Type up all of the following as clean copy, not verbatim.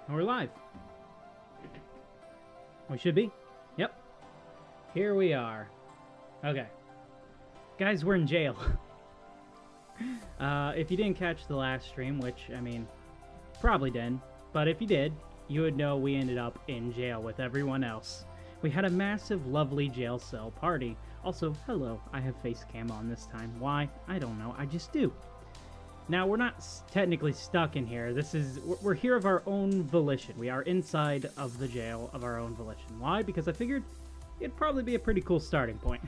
We're live. We should be. Yep. Here we are. Okay. Guys, we're in jail. If you didn't catch the last stream, which, I mean, probably didn't, but if you did, you would know we ended up in jail with everyone else. We had a massive, lovely jail cell party. Also, hello, I have face cam on this time. Why? I don't know. I just do. Now, we're not technically stuck in here. We're here of our own volition. We are inside of the jail of our own volition. Why? Because I figured it'd probably be a pretty cool starting point.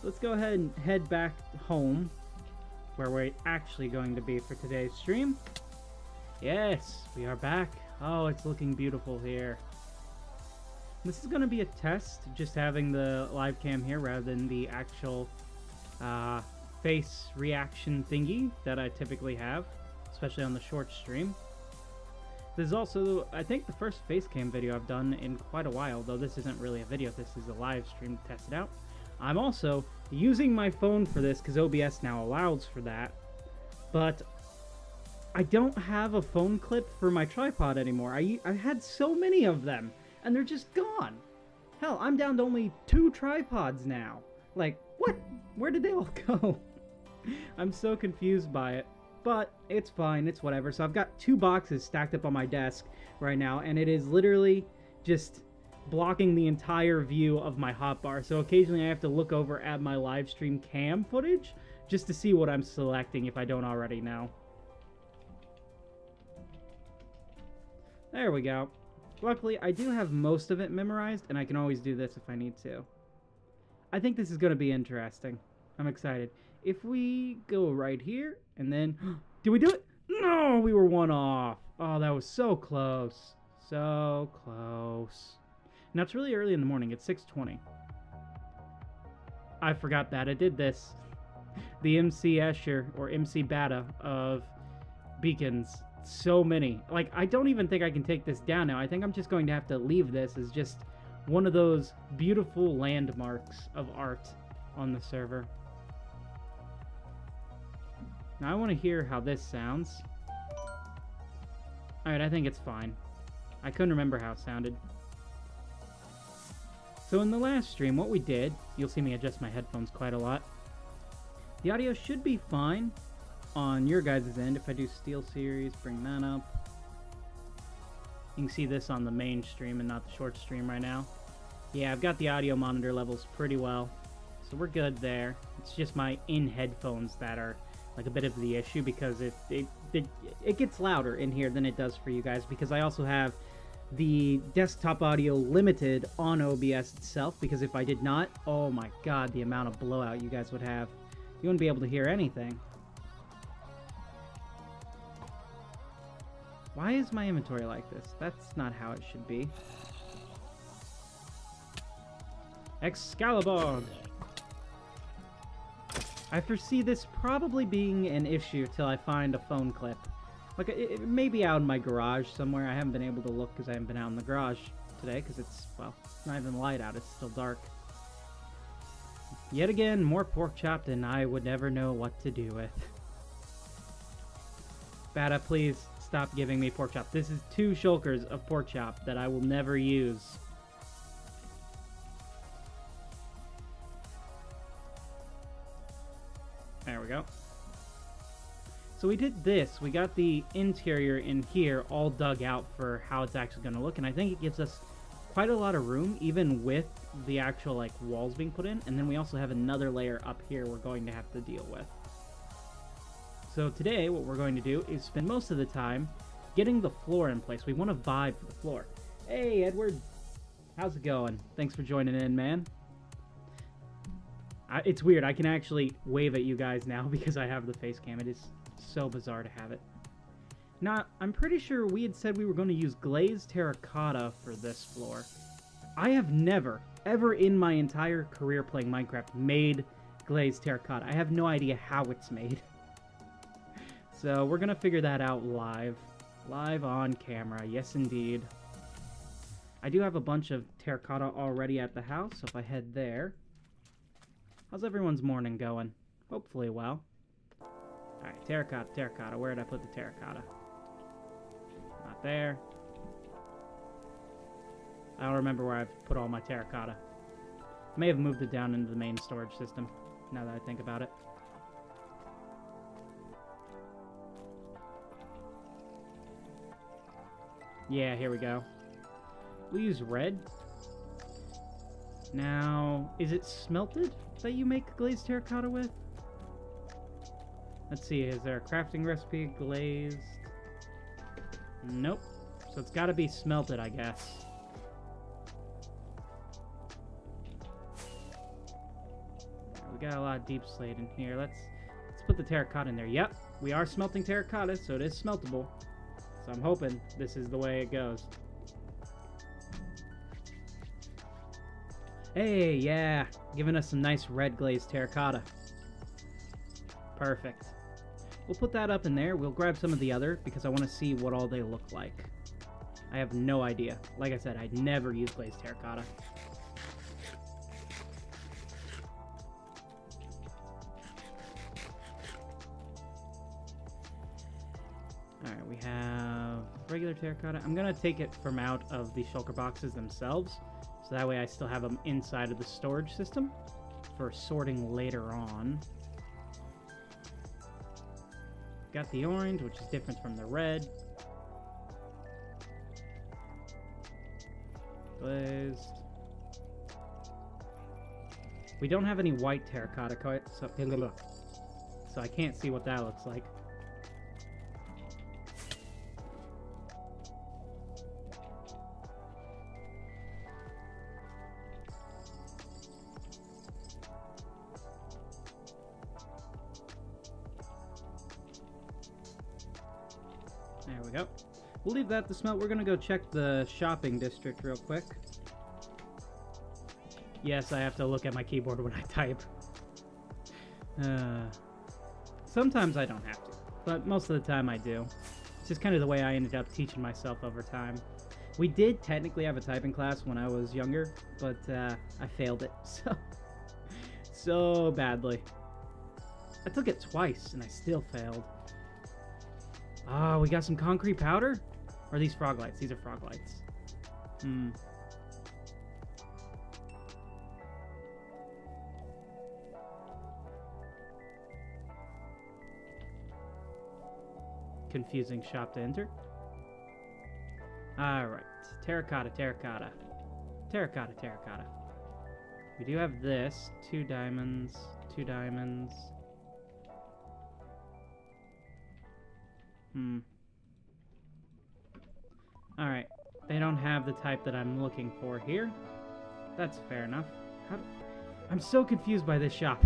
Let's go ahead and head back home, where we're actually going to be for today's stream. Yes, we are back. Oh, it's looking beautiful here. This is going to be a test, just having the live cam here rather than the actual face reaction thingy that I typically have, especially on the short stream. This is also, I think, the first face cam video I've done in quite a while, though this isn't really a video, this is a live stream to test it out. I'm also using my phone for this because OBS now allows for that, but I don't have a phone clip for my tripod anymore. I had so many of them, and they're just gone. Hell, I'm down to only 2 tripods now. Like, what? Where did they all go? I'm so confused by it, but it's fine, it's whatever. So I've got 2 boxes stacked up on my desk right now, and it is literally just blocking the entire view of my hotbar. So occasionally I have to look over at my live stream cam footage just to see what I'm selecting if I don't already know. There we go. Luckily, I do have most of it memorized, and I can always do this if I need to. I think this is going to be interesting. I'm excited. If we go right here, and then... Did we do it? No, we were 1 off. Oh, that was so close. So close. Now, it's really early in the morning. It's 6:20. I forgot that I did this. The MC Escher, or MC Bata, of beacons. So many. Like, I don't even think I can take this down now. I think I'm just going to have to leave this as just one of those beautiful landmarks of art on the server. Now I want to hear how this sounds. Alright, I think it's fine. I couldn't remember how it sounded. So in the last stream, what we did, you'll see me adjust my headphones quite a lot. The audio should be fine on your guys' end. If I do Steel Series, bring that up. You can see this on the main stream and not the short stream right now. Yeah, I've got the audio monitor levels pretty well, so we're good there. It's just my in-headphones that are like a bit of the issue, because it gets louder in here than it does for you guys, because I also have the desktop audio limited on OBS itself, because if I did not, oh my god, the amount of blowout you guys would have. You wouldn't be able to hear anything. Why is my inventory like this? That's not how it should be. Excalibur! I foresee this probably being an issue till I find a phone clip. Like, it may be out in my garage somewhere. I haven't been able to look because I haven't been out in the garage today, because it's, well, it's not even light out. It's still dark. Yet again, more pork chop than I would ever know what to do with. Bata, please stop giving me pork chop. This is 2 shulkers of pork chop that I will never use. There we go. So we did this. We got the interior in here all dug out for how it's actually going to look, and I think it gives us quite a lot of room, even with the actual like walls being put in. And then we also have another layer up here we're going to have to deal with. So today, what we're going to do is spend most of the time getting the floor in place. We want to vibe for the floor. Hey, Edward. How's it going? Thanks for joining in, man. It's weird. I can actually wave at you guys now because I have the face cam. It is so bizarre to have it. Now, I'm pretty sure we had said we were going to use glazed terracotta for this floor. I have never, ever in my entire career playing Minecraft made glazed terracotta. I have no idea how it's made. So we're going to figure that out live. Live on camera. Yes, indeed. I do have a bunch of terracotta already at the house, so if I head there... How's everyone's morning going? Hopefully well. Alright, terracotta, terracotta. Where did I put the terracotta? Not there. I don't remember where I've put all my terracotta. I may have moved it down into the main storage system, now that I think about it. Yeah, here we go. We'll use red. Now, is it smelted that you make glazed terracotta with? Let's see, is there a crafting recipe? Glazed? Nope. So it's gotta be smelted, I guess. We got a lot of deep slate in here. Let's put the terracotta in there. Yep, we are smelting terracotta, so it is smeltable. So I'm hoping this is the way it goes. Hey, yeah, giving us some nice red glazed terracotta. Perfect. We'll put that up in there. We'll grab some of the other because I want to see what all they look like. I have no idea. Like I said, I never use glazed terracotta. Alright, we have regular terracotta. I'm going to take it from out of the shulker boxes themselves, so that way I still have them inside of the storage system for sorting later on. Got the orange, which is different from the red. Glazed. We don't have any white terracotta, so I can't see what that looks like. There we go. We'll leave that to smelt. We're going to go check the shopping district real quick. Yes, I have to look at my keyboard when I type. Sometimes I don't have to, but most of the time I do. It's just kind of the way I ended up teaching myself over time. We did technically have a typing class when I was younger, but I failed it so badly. I took it twice and I still failed. Oh, we got some concrete powder? Or are these frog lights? These are frog lights. Confusing shop to enter. Alright. Terracotta, terracotta. Terracotta, terracotta. We do have this. 2 diamonds. 2 diamonds. Alright, they don't have the type that I'm looking for here. That's fair enough. I'm so confused by this shop.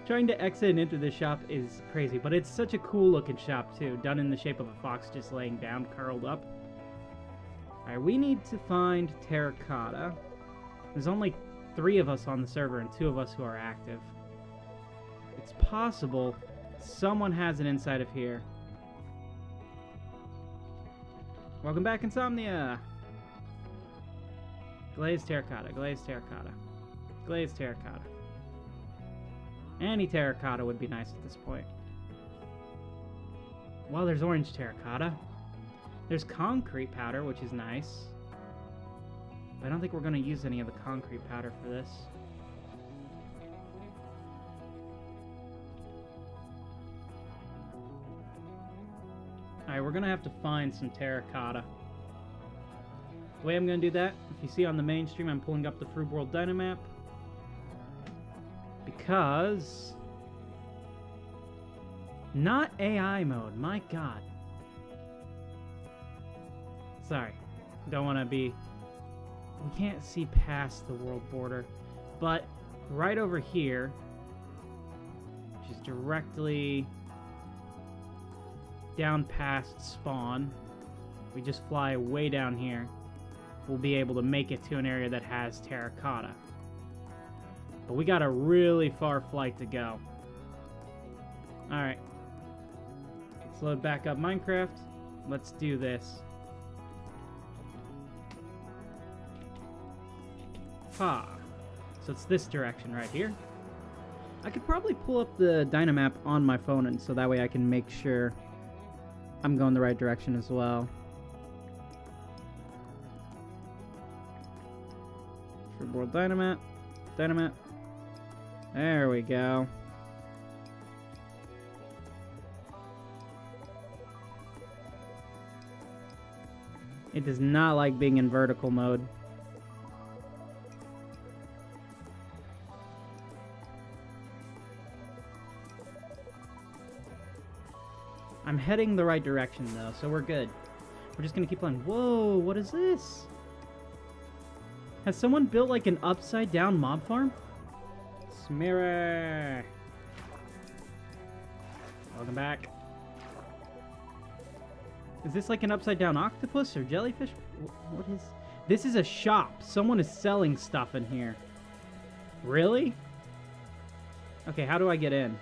Trying to exit and enter this shop is crazy, but it's such a cool looking shop too, done in the shape of a fox just laying down, curled up. Alright, we need to find terracotta. There's only 3 of us on the server and 2 of us who are active. It's possible someone has it inside of here. Welcome back, Insomnia! Glazed terracotta, glazed terracotta, glazed terracotta. Any terracotta would be nice at this point. Well, there's orange terracotta. There's concrete powder, which is nice. But I don't think we're going to use any of the concrete powder for this. Alright, we're going to have to find some terracotta. The way I'm going to do that, if you see on the main stream, I'm pulling up the Froobworld Dynamap. Because... not AI mode, my god. Sorry, don't want to be... we can't see past the world border. But right over here, which is directly down past spawn, we just fly way down here, we'll be able to make it to an area that has terracotta. But we got a really far flight to go. Alright. Let's load back up Minecraft. Let's do this. Ha! So it's this direction right here. I could probably pull up the Dynamap on my phone, and so that way I can make sure I'm going the right direction as well. Froobworld dynamite. Dynamite. There we go. It does not like being in vertical mode. I'm heading the right direction, though, so we're good. We're just gonna keep playing. Whoa, what is this? Has someone built, like, an upside-down mob farm? Smearer! Welcome back. Is this like an upside-down octopus or jellyfish? What is... This is a shop. Someone is selling stuff in here. Really? Okay, how do I get in?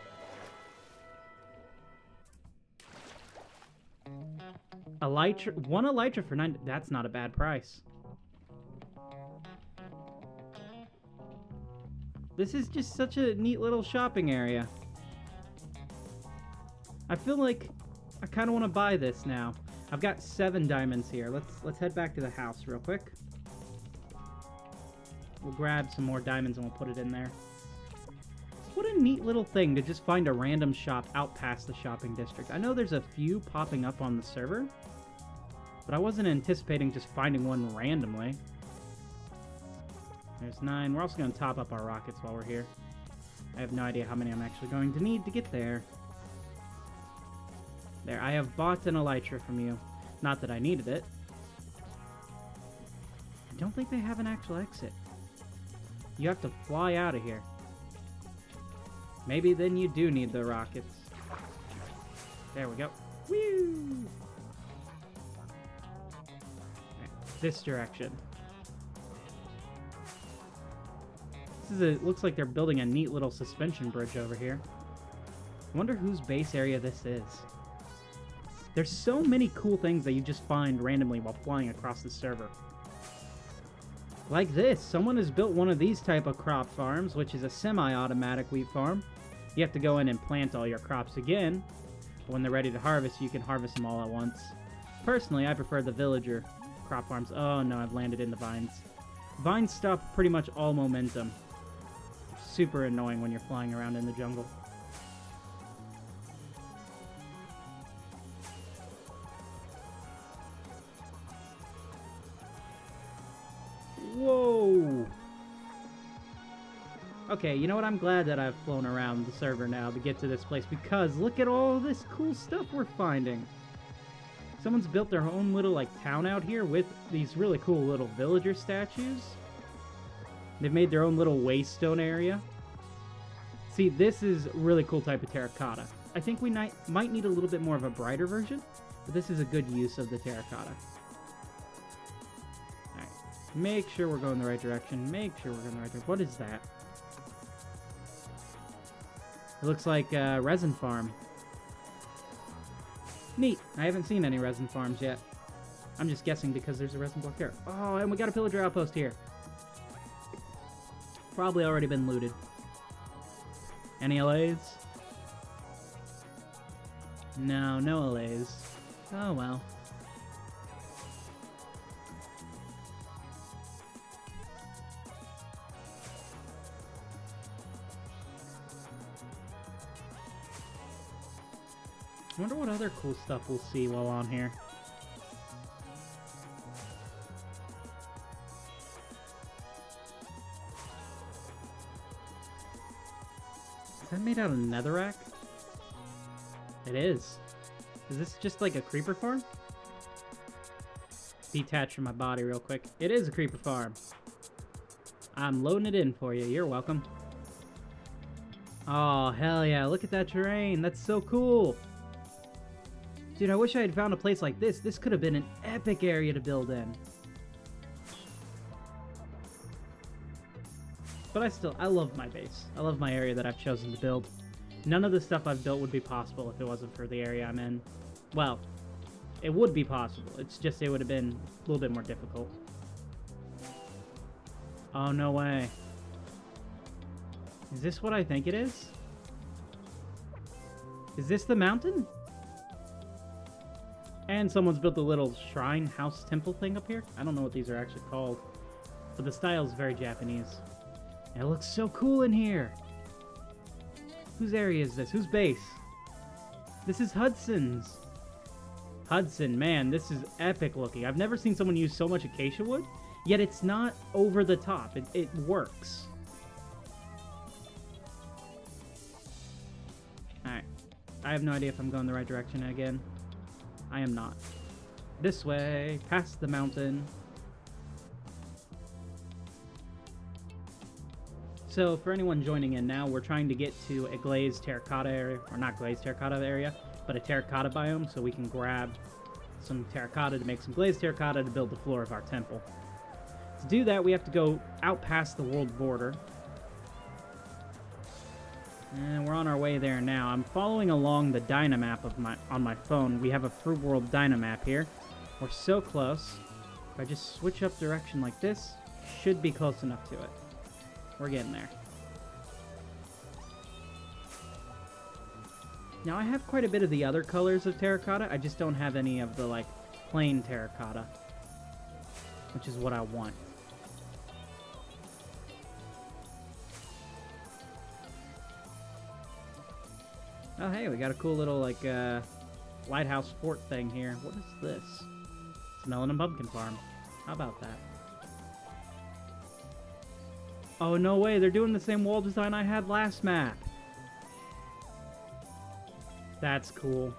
Elytra... 1 elytra for 9... That's not a bad price. This is just such a neat little shopping area. I feel like I kind of want to buy this now. I've got 7 diamonds here. Let's head back to the house real quick. We'll grab some more diamonds and we'll put it in there. What a neat little thing to just find a random shop out past the shopping district. I know there's a few popping up on the server, but I wasn't anticipating just finding one randomly. There's 9. We're also going to top up our rockets while we're here. I have no idea how many I'm actually going to need to get there. There, I have bought an elytra from you. Not that I needed it. I don't think they have an actual exit. You have to fly out of here. Maybe then you do need the rockets. There we go. Woo! Right, this direction. This is a, looks like they're building a neat little suspension bridge over here. I wonder whose base area this is. There's so many cool things that you just find randomly while flying across the server. Like this, someone has built one of these type of crop farms, which is a semi-automatic wheat farm. You have to go in and plant all your crops again. But when they're ready to harvest, you can harvest them all at once. Personally, I prefer the villager crop farms. Oh no, I've landed in the vines. Vines stop pretty much all momentum. Super annoying when you're flying around in the jungle. Whoa! Okay, you know what? I'm glad that I've flown around the server now to get to this place, because look at all this cool stuff we're finding. Someone's built their own little, like, town out here with these really cool little villager statues. They've made their own little waystone area. See, this is a really cool type of terracotta. I think we might need a little bit more of a brighter version, but this is a good use of the terracotta. Alright, make sure we're going the right direction. Make sure we're going the right direction. What is that? It looks like a resin farm. Neat. I haven't seen any resin farms yet. I'm just guessing because there's a resin block here. Oh, and we got a pillager outpost here. Probably already been looted. Any LAs? No, no LAs. Oh well. I wonder what other cool stuff we'll see while on here. Is that made out of netherrack? It is. Is this just like a creeper farm? Detach from my body real quick. It is a creeper farm. I'm loading it in for you. You're welcome. Oh, hell yeah. Look at that terrain. That's so cool. Dude, I wish I had found a place like this. This could have been an epic area to build in. But I love my base. I love my area that I've chosen to build. None of the stuff I've built would be possible if it wasn't for the area I'm in. Well, it would be possible. It's just it would have been a little bit more difficult. Oh, no way. Is this what I think it is? Is this the mountain? And someone's built a little shrine, house, temple thing up here. I don't know what these are actually called. But the style is very Japanese. And it looks so cool in here! Whose area is this? Whose base? This is Hudson's! Hudson, man, this is epic looking. I've never seen someone use so much acacia wood, yet it's not over the top. It works. Alright. I have no idea if I'm going the right direction again. I am not. This way, past the mountain. So, for anyone joining in now, we're trying to get to a glazed terracotta area, or not glazed terracotta area, but a terracotta biome, so we can grab some terracotta to make some glazed terracotta to build the floor of our temple. To do that, we have to go out past the world border. And we're on our way there now. I'm following along the Dynamap on my phone. We have a Froobworld Dynamap here. We're so close. If I just switch up direction like this, should be close enough to it. We're getting there. Now, I have quite a bit of the other colors of terracotta. I just don't have any of the, like, plain terracotta, which is what I want. Oh, hey, we got a cool little, like, lighthouse fort thing here. What is this? It's Melon and Pumpkin Farm. How about that? Oh, no way. They're doing the same wall design I had last map. That's cool.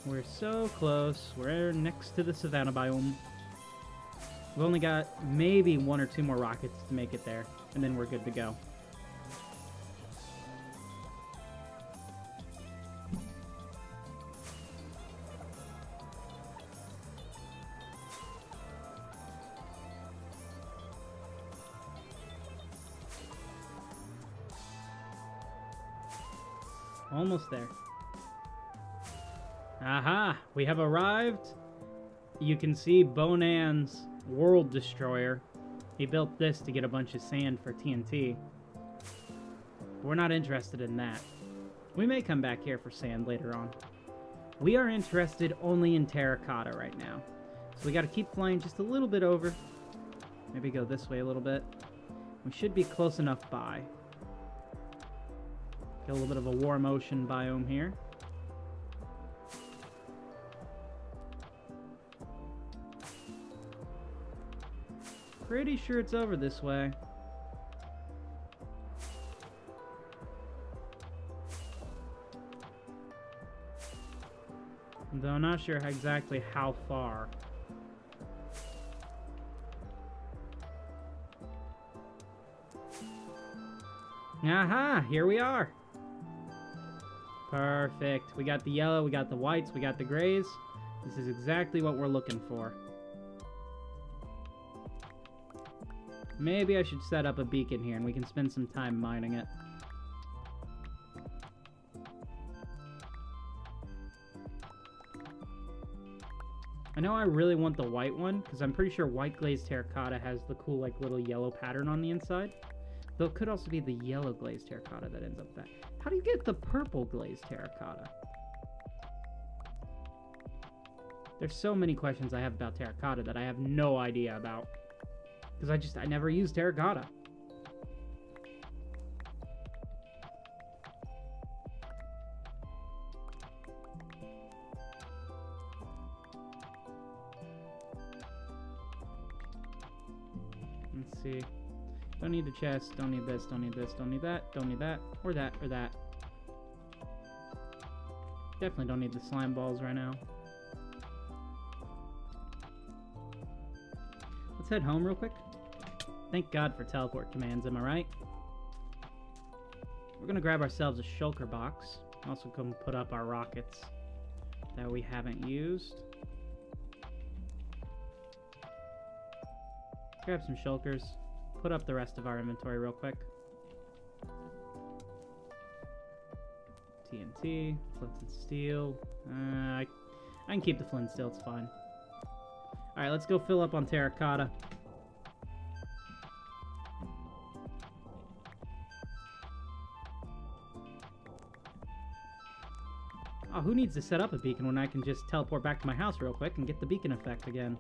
We're so close. We're next to the savanna biome. We've only got maybe 1 or 2 more rockets to make it there, and then we're good to go. Almost there. Aha! We have arrived. You can see Bonan's World Destroyer. He built this to get a bunch of sand for TNT. We're not interested in that. We may come back here for sand later on. We are interested only in terracotta right now. So we gotta keep flying just a little bit over. Maybe go this way a little bit. We should be close enough by. Get a little bit of a warm ocean biome here. Pretty sure it's over this way. Though I'm not sure exactly how far. Aha! Here we are! Perfect. We got the yellow, we got the whites, we got the grays. This is exactly what we're looking for. Maybe I should set up a beacon here and we can spend some time mining it. I know I really want the white one, because I'm pretty sure white glazed terracotta has the cool, like, little yellow pattern on the inside. Though it could also be the yellow glazed terracotta that ends up that. How do you get the purple glazed terracotta? There's so many questions I have about terracotta that I have no idea about. Because I never use terracotta. Let's see. Don't need the chest, don't need this, don't need this, don't need that, don't need that, or that, or that. Definitely don't need the slime balls right now. Let's head home real quick. Thank God for teleport commands, am I right? We're gonna grab ourselves a shulker box. Also come put up our rockets that we haven't used. Grab some shulkers. Put up the rest of our inventory real quick. TNT, flint and steel. I can keep the flint and steel, it's fine. Alright, let's go fill up on terracotta. Oh, who needs to set up a beacon when I can just teleport back to my house real quick and get the beacon effect again?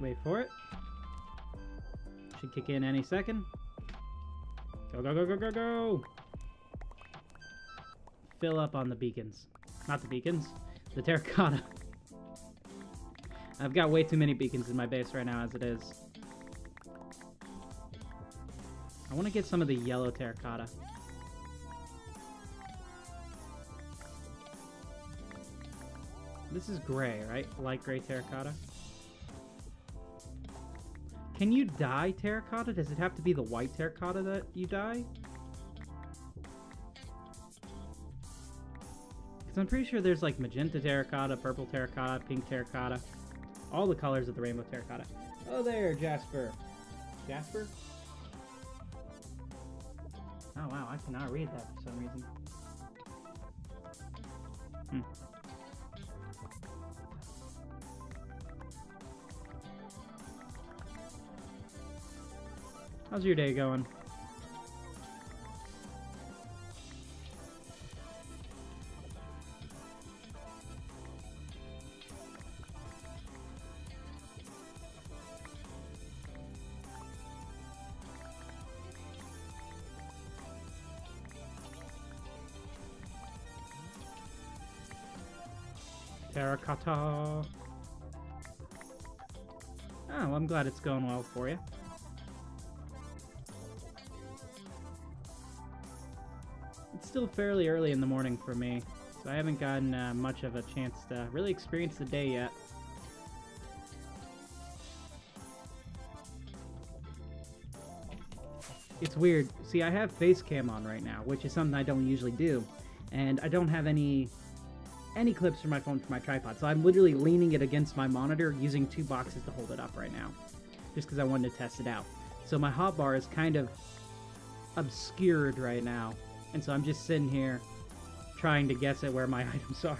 Wait for it. Should kick in any second. Go, go, go, go, go, go! Fill up on the beacons. Not the beacons. The terracotta. I've got way too many beacons in my base right now as it is. I want to get some of the yellow terracotta. This is gray, right? Light gray terracotta. Can you dye terracotta? Does it have to be the white terracotta that you dye? Because I'm pretty sure there's like magenta terracotta, purple terracotta, pink terracotta. All the colors of the rainbow terracotta. Oh there, Jasper. Jasper? Oh wow, I cannot read that for some reason. How's your day going? Terracotta. Oh, well, I'm glad it's going well for you. It's still fairly early in the morning for me, so I haven't gotten much of a chance to really experience the day yet. It's weird. See, I have face cam on right now, which is something I don't usually do, and I don't have any clips from my phone for my tripod, so I'm literally leaning it against my monitor using two boxes to hold it up right now, just because I wanted to test it out. So my hotbar is kind of obscured right now, and so I'm just sitting here trying to guess at where my items are.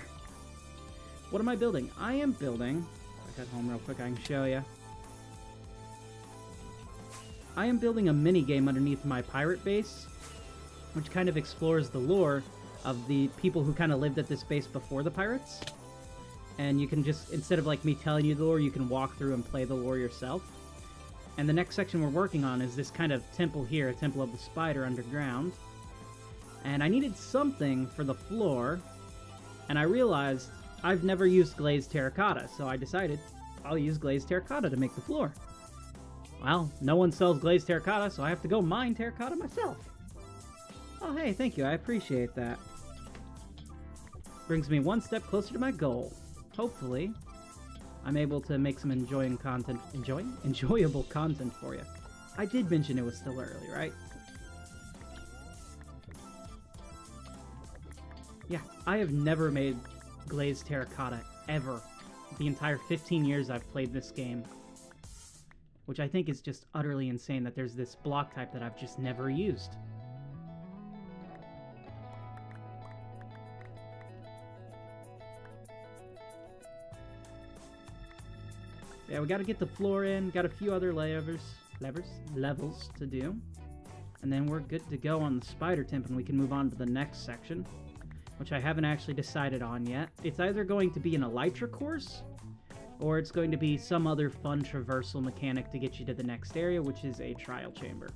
What am I building? I am building... I got home real quick, I can show you. I am building a mini game underneath my pirate base, which kind of explores the lore of the people who kind of lived at this base before the pirates. And you can just, instead of like me telling you the lore, you can walk through and play the lore yourself. And the next section we're working on is this kind of temple here, a temple of the spider underground. And I needed something for the floor, and I realized I've never used glazed terracotta, so I decided I'll use glazed terracotta to make the floor. Well, no one sells glazed terracotta, so I have to go mine terracotta myself. Oh hey, thank you, I appreciate that. Brings me one step closer to my goal. Hopefully, I'm able to make some enjoyable content for you. I did mention it was still early, right? Yeah, I have never made glazed terracotta, ever. The entire 15 years I've played this game. Which I think is just utterly insane that there's this block type that I've just never used. Yeah, we gotta get the floor in, got a few other levels to do. And then we're good to go on the spider temp, and we can move on to the next section, which I haven't actually decided on yet. It's either going to be an elytra course, or it's going to be some other fun traversal mechanic to get you to the next area, which is a trial chamber.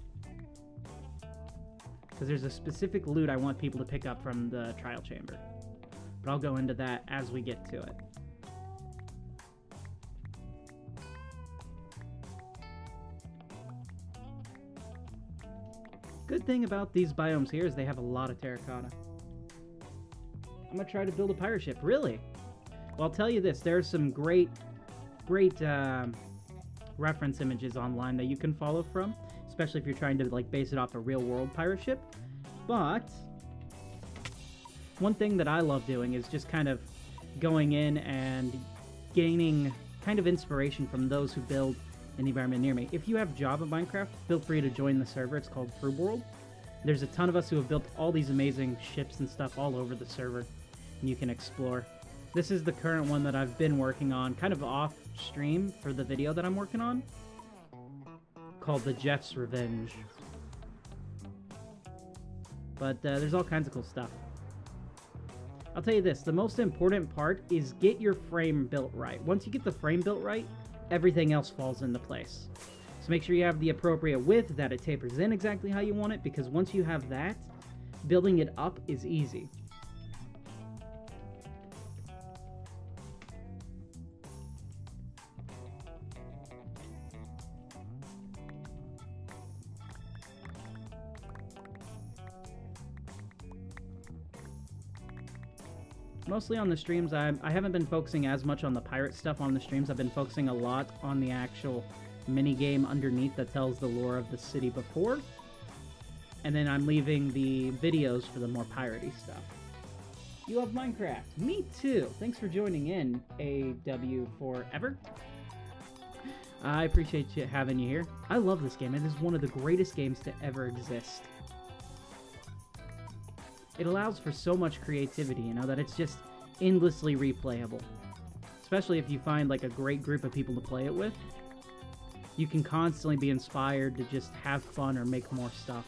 Because there's a specific loot I want people to pick up from the trial chamber. But I'll go into that as we get to it. Good thing about these biomes here is they have a lot of terracotta. I'm gonna try to build a pirate ship. Really? Well, I'll tell you this. There's some great reference images online that you can follow from, especially if you're trying to like base it off a real-world pirate ship. But one thing that I love doing is just kind of going in and gaining kind of inspiration from those who build in the environment near me. If you have Java Minecraft, feel free to join the server. It's called Froobworld. There's a ton of us who have built all these amazing ships and stuff all over the server, and you can explore. This is the current one that I've been working on, kind of off stream for the video that I'm working on, called the Jeff's Revenge. But there's all kinds of cool stuff. I'll tell you this, the most important part is get your frame built right. Once you get the frame built right, everything else falls into place. So make sure you have the appropriate width, that it tapers in exactly how you want it, because once you have that, building it up is easy. Mostly on the streams, I haven't been focusing as much on the pirate stuff on the streams. I've been focusing a lot on the actual mini-game underneath that tells the lore of the city before. And then I'm leaving the videos for the more piratey stuff. You love Minecraft? Me too! Thanks for joining in, AW Forever. I appreciate having you here. I love this game. It is one of the greatest games to ever exist. It allows for so much creativity, you know, that it's just endlessly replayable. Especially if you find like a great group of people to play it with. You can constantly be inspired to just have fun or make more stuff.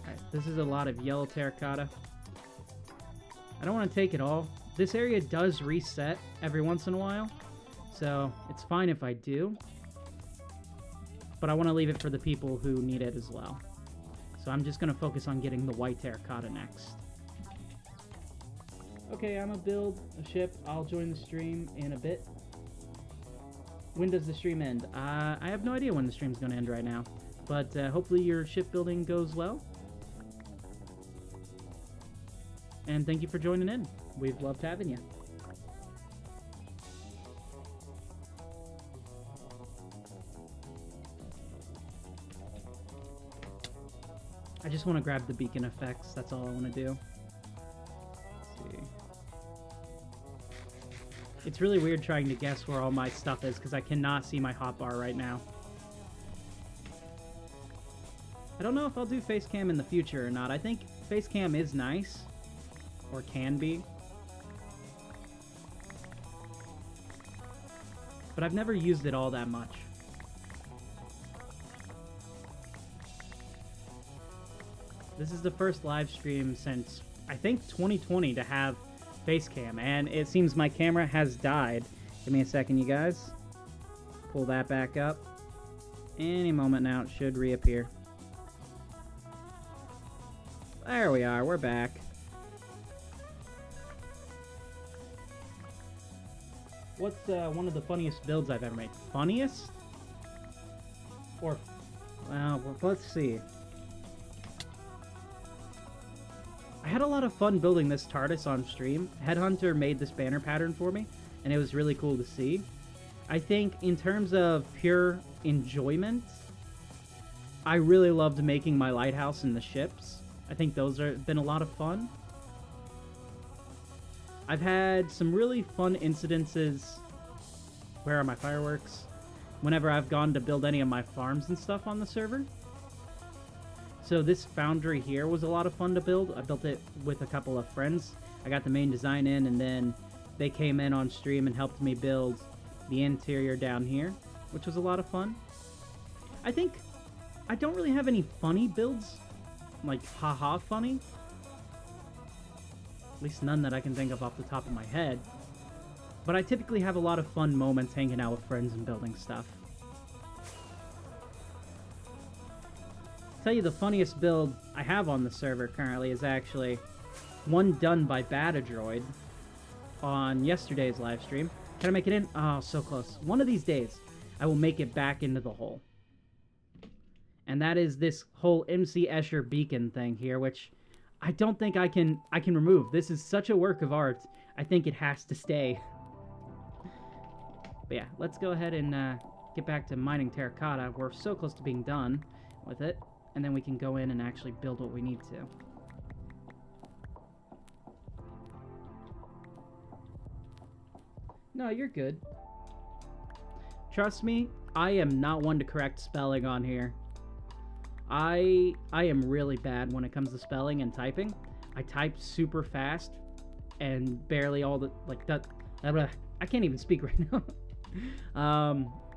Alright, this is a lot of yellow terracotta. I don't want to take it all. This area does reset every once in a while, so it's fine if I do. But I want to leave it for the people who need it as well. So I'm just going to focus on getting the white terracotta next. Okay, I'm going to build a ship. I'll join the stream in a bit. When does the stream end? I have no idea when the stream's going to end right now. But hopefully your shipbuilding goes well. And thank you for joining in. We've loved having you. I just want to grab the beacon effects. That's all I want to do. Let's see. It's really weird trying to guess where all my stuff is because I cannot see my hotbar right now. I don't know if I'll do face cam in the future or not. I think face cam is nice. Or can be. But I've never used it all that much. This is the first live stream since, I think, 2020 to have face cam, and it seems my camera has died. Give me a second, you guys. Pull that back up. Any moment now, it should reappear. There we are, we're back. What's one of the funniest builds I've ever made? Funniest? Or, well, let's see. I had a lot of fun building this TARDIS on stream. Headhunter made this banner pattern for me, and it was really cool to see. I think in terms of pure enjoyment, I really loved making my lighthouse and the ships. I think those have been a lot of fun. I've had some really fun incidences. Where are my fireworks? Whenever I've gone to build any of my farms and stuff on the server. So this foundry here was a lot of fun to build. I built it with a couple of friends. I got the main design in, and then they came in on stream and helped me build the interior down here, which was a lot of fun. I think I don't really have any funny builds, like haha funny. At least none that I can think of off the top of my head. But I typically have a lot of fun moments hanging out with friends and building stuff. Tell you the funniest build I have on the server currently is actually one done by Batadroid on yesterday's live stream. Can I make it in? Oh, so close. One of these days, I will make it back into the hole. And that is this whole MC Escher beacon thing here, which I don't think I can remove. This is such a work of art. I think it has to stay. But yeah, let's go ahead and get back to mining terracotta. We're so close to being done with it. And then we can go in and actually build what we need to. No, you're good. Trust me, I am not one to correct spelling on here. I am really bad when it comes to spelling and typing. I type super fast, and barely all the, like, that. I can't even speak right now.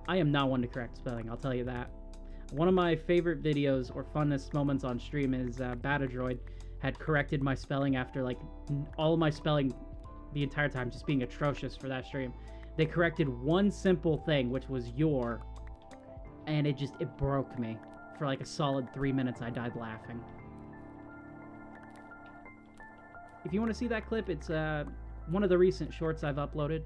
I am not one to correct spelling, I'll tell you that. One of my favorite videos or funnest moments on stream is Batadroid had corrected my spelling after, like, all of my spelling the entire time just being atrocious for that stream. They corrected one simple thing, which was your, and it broke me. For like a solid 3 minutes, I died laughing. If you want to see that clip, it's one of the recent shorts I've uploaded.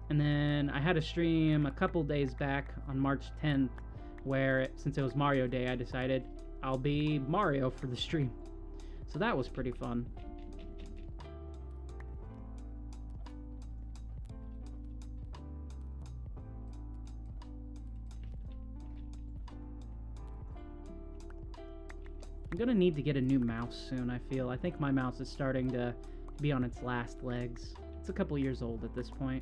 And then I had a stream a couple days back on March 10th where, since it was Mario Day, I decided I'll be Mario for the stream. So that was pretty fun. I'm gonna need to get a new mouse soon, I feel. I think my mouse is starting to be on its last legs. It's a couple years old at this point.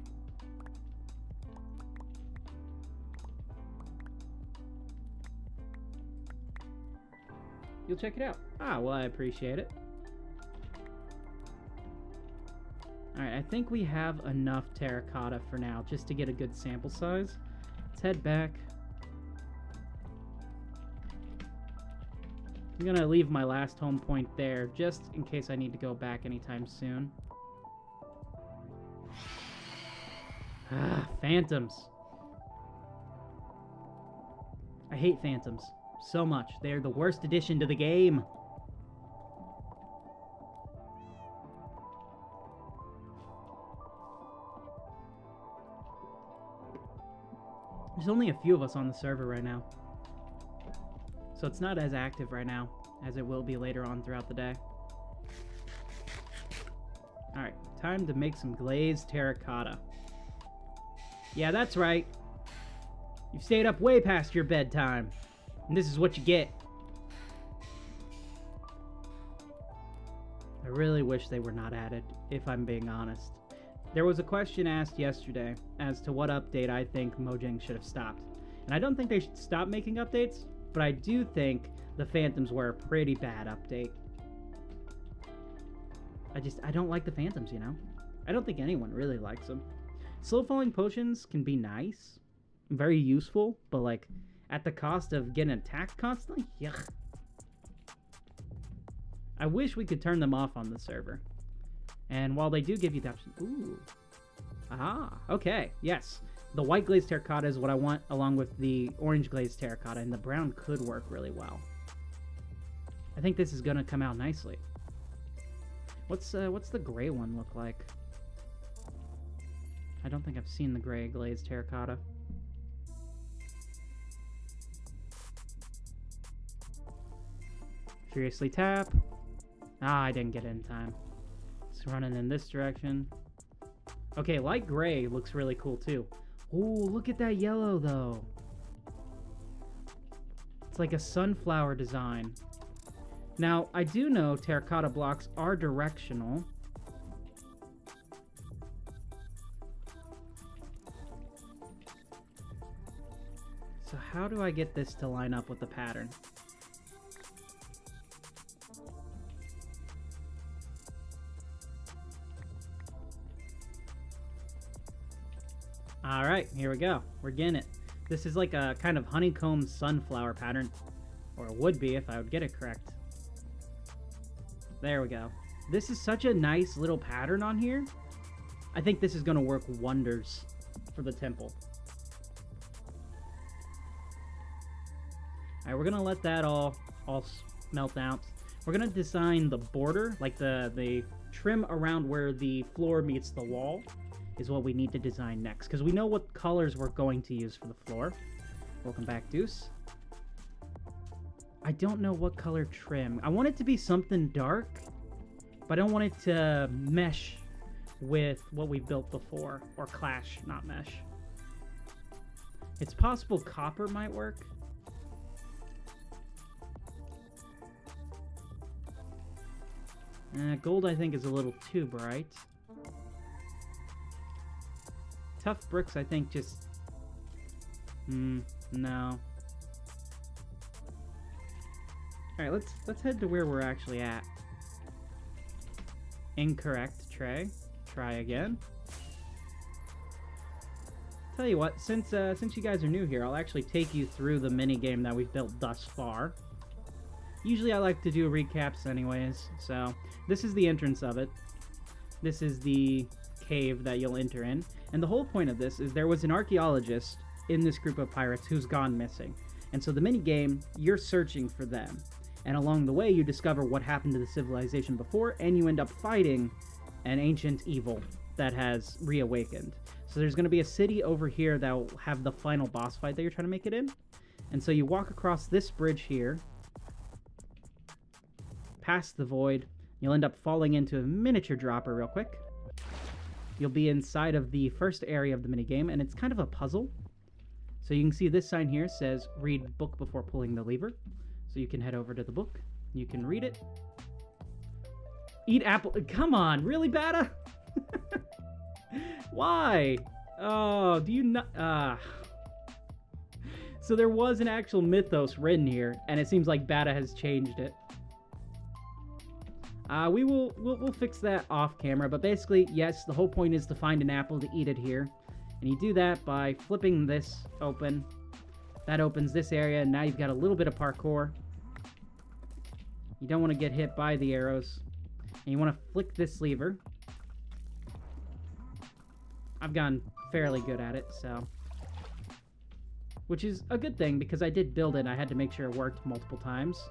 You'll check it out. Ah, well, I appreciate it. Alright, I think we have enough terracotta for now, just to get a good sample size. Let's head back. I'm gonna leave my last home point there, just in case I need to go back anytime soon. Ah, phantoms. I hate phantoms so much. They're the worst addition to the game. There's only a few of us on the server right now, so it's not as active right now as it will be later on throughout the day. Alright, time to make some glazed terracotta. Yeah, that's right. You've stayed up way past your bedtime, and this is what you get. I really wish they were not added, if I'm being honest. There was a question asked yesterday as to what update I think Mojang should have stopped. And I don't think they should stop making updates, but I do think the Phantoms were a pretty bad update. I don't like the Phantoms, you know? I don't think anyone really likes them. Slow falling potions can be nice, very useful, but like at the cost of getting attacked constantly? Yuck. I wish we could turn them off on the server. And while they do give you the option... Ooh. Ah, okay. Yes. The white glazed terracotta is what I want, along with the orange glazed terracotta, and the brown could work really well. I think this is going to come out nicely. What's the gray one look like? I don't think I've seen the gray glazed terracotta. Furiously tap. Ah, I didn't get it in time. It's running in this direction. Okay, light gray looks really cool too. Ooh, look at that yellow though. It's like a sunflower design. Now, I do know terracotta blocks are directional. So how do I get this to line up with the pattern? Alright, here we go. We're getting it. This is like a kind of honeycomb sunflower pattern. Or it would be if I would get it correct. There we go. This is such a nice little pattern on here. I think this is going to work wonders for the temple. Alright, we're going to let that all melt out. We're going to design the border, like the trim around where the floor meets the wall is what we need to design next, because we know what colors we're going to use for the floor. Welcome back, Deuce. I don't know what color trim. I want it to be something dark, but I don't want it to mesh with what we built before, or clash, not mesh. It's possible copper might work. Gold, I think, is a little too bright. Tough bricks, I think, just... no. Alright, let's head to where we're actually at. Incorrect, Trey. Try again. Tell you what, since you guys are new here, I'll actually take you through the mini game that we've built thus far. Usually I like to do recaps anyways, so this is the entrance of it. This is the cave that you'll enter in, and the whole point of this is there was an archaeologist in this group of pirates who's gone missing, and so the mini game, you're searching for them, and along the way you discover what happened to the civilization before, and you end up fighting an ancient evil that has reawakened. So there's going to be a city over here that will have the final boss fight that you're trying to make it in. And so you walk across this bridge here, past the void. You'll end up falling into a miniature dropper real quick. You'll be inside of the first area of the minigame, and it's kind of a puzzle. So you can see this sign here says, read book before pulling the lever. So you can head over to the book. You can read it. Eat apple. Come on, really, Bata? Why? Oh, do you not... So there was an actual mythos written here, and it seems like Bata has changed it. We'll fix that off camera, but basically, yes, the whole point is to find an apple to eat it here. And you do that by flipping this open. That opens this area, and now you've got a little bit of parkour. You don't want to get hit by the arrows. And you want to flick this lever. I've gotten fairly good at it, so... Which is a good thing, because I did build it, and I had to make sure it worked multiple times.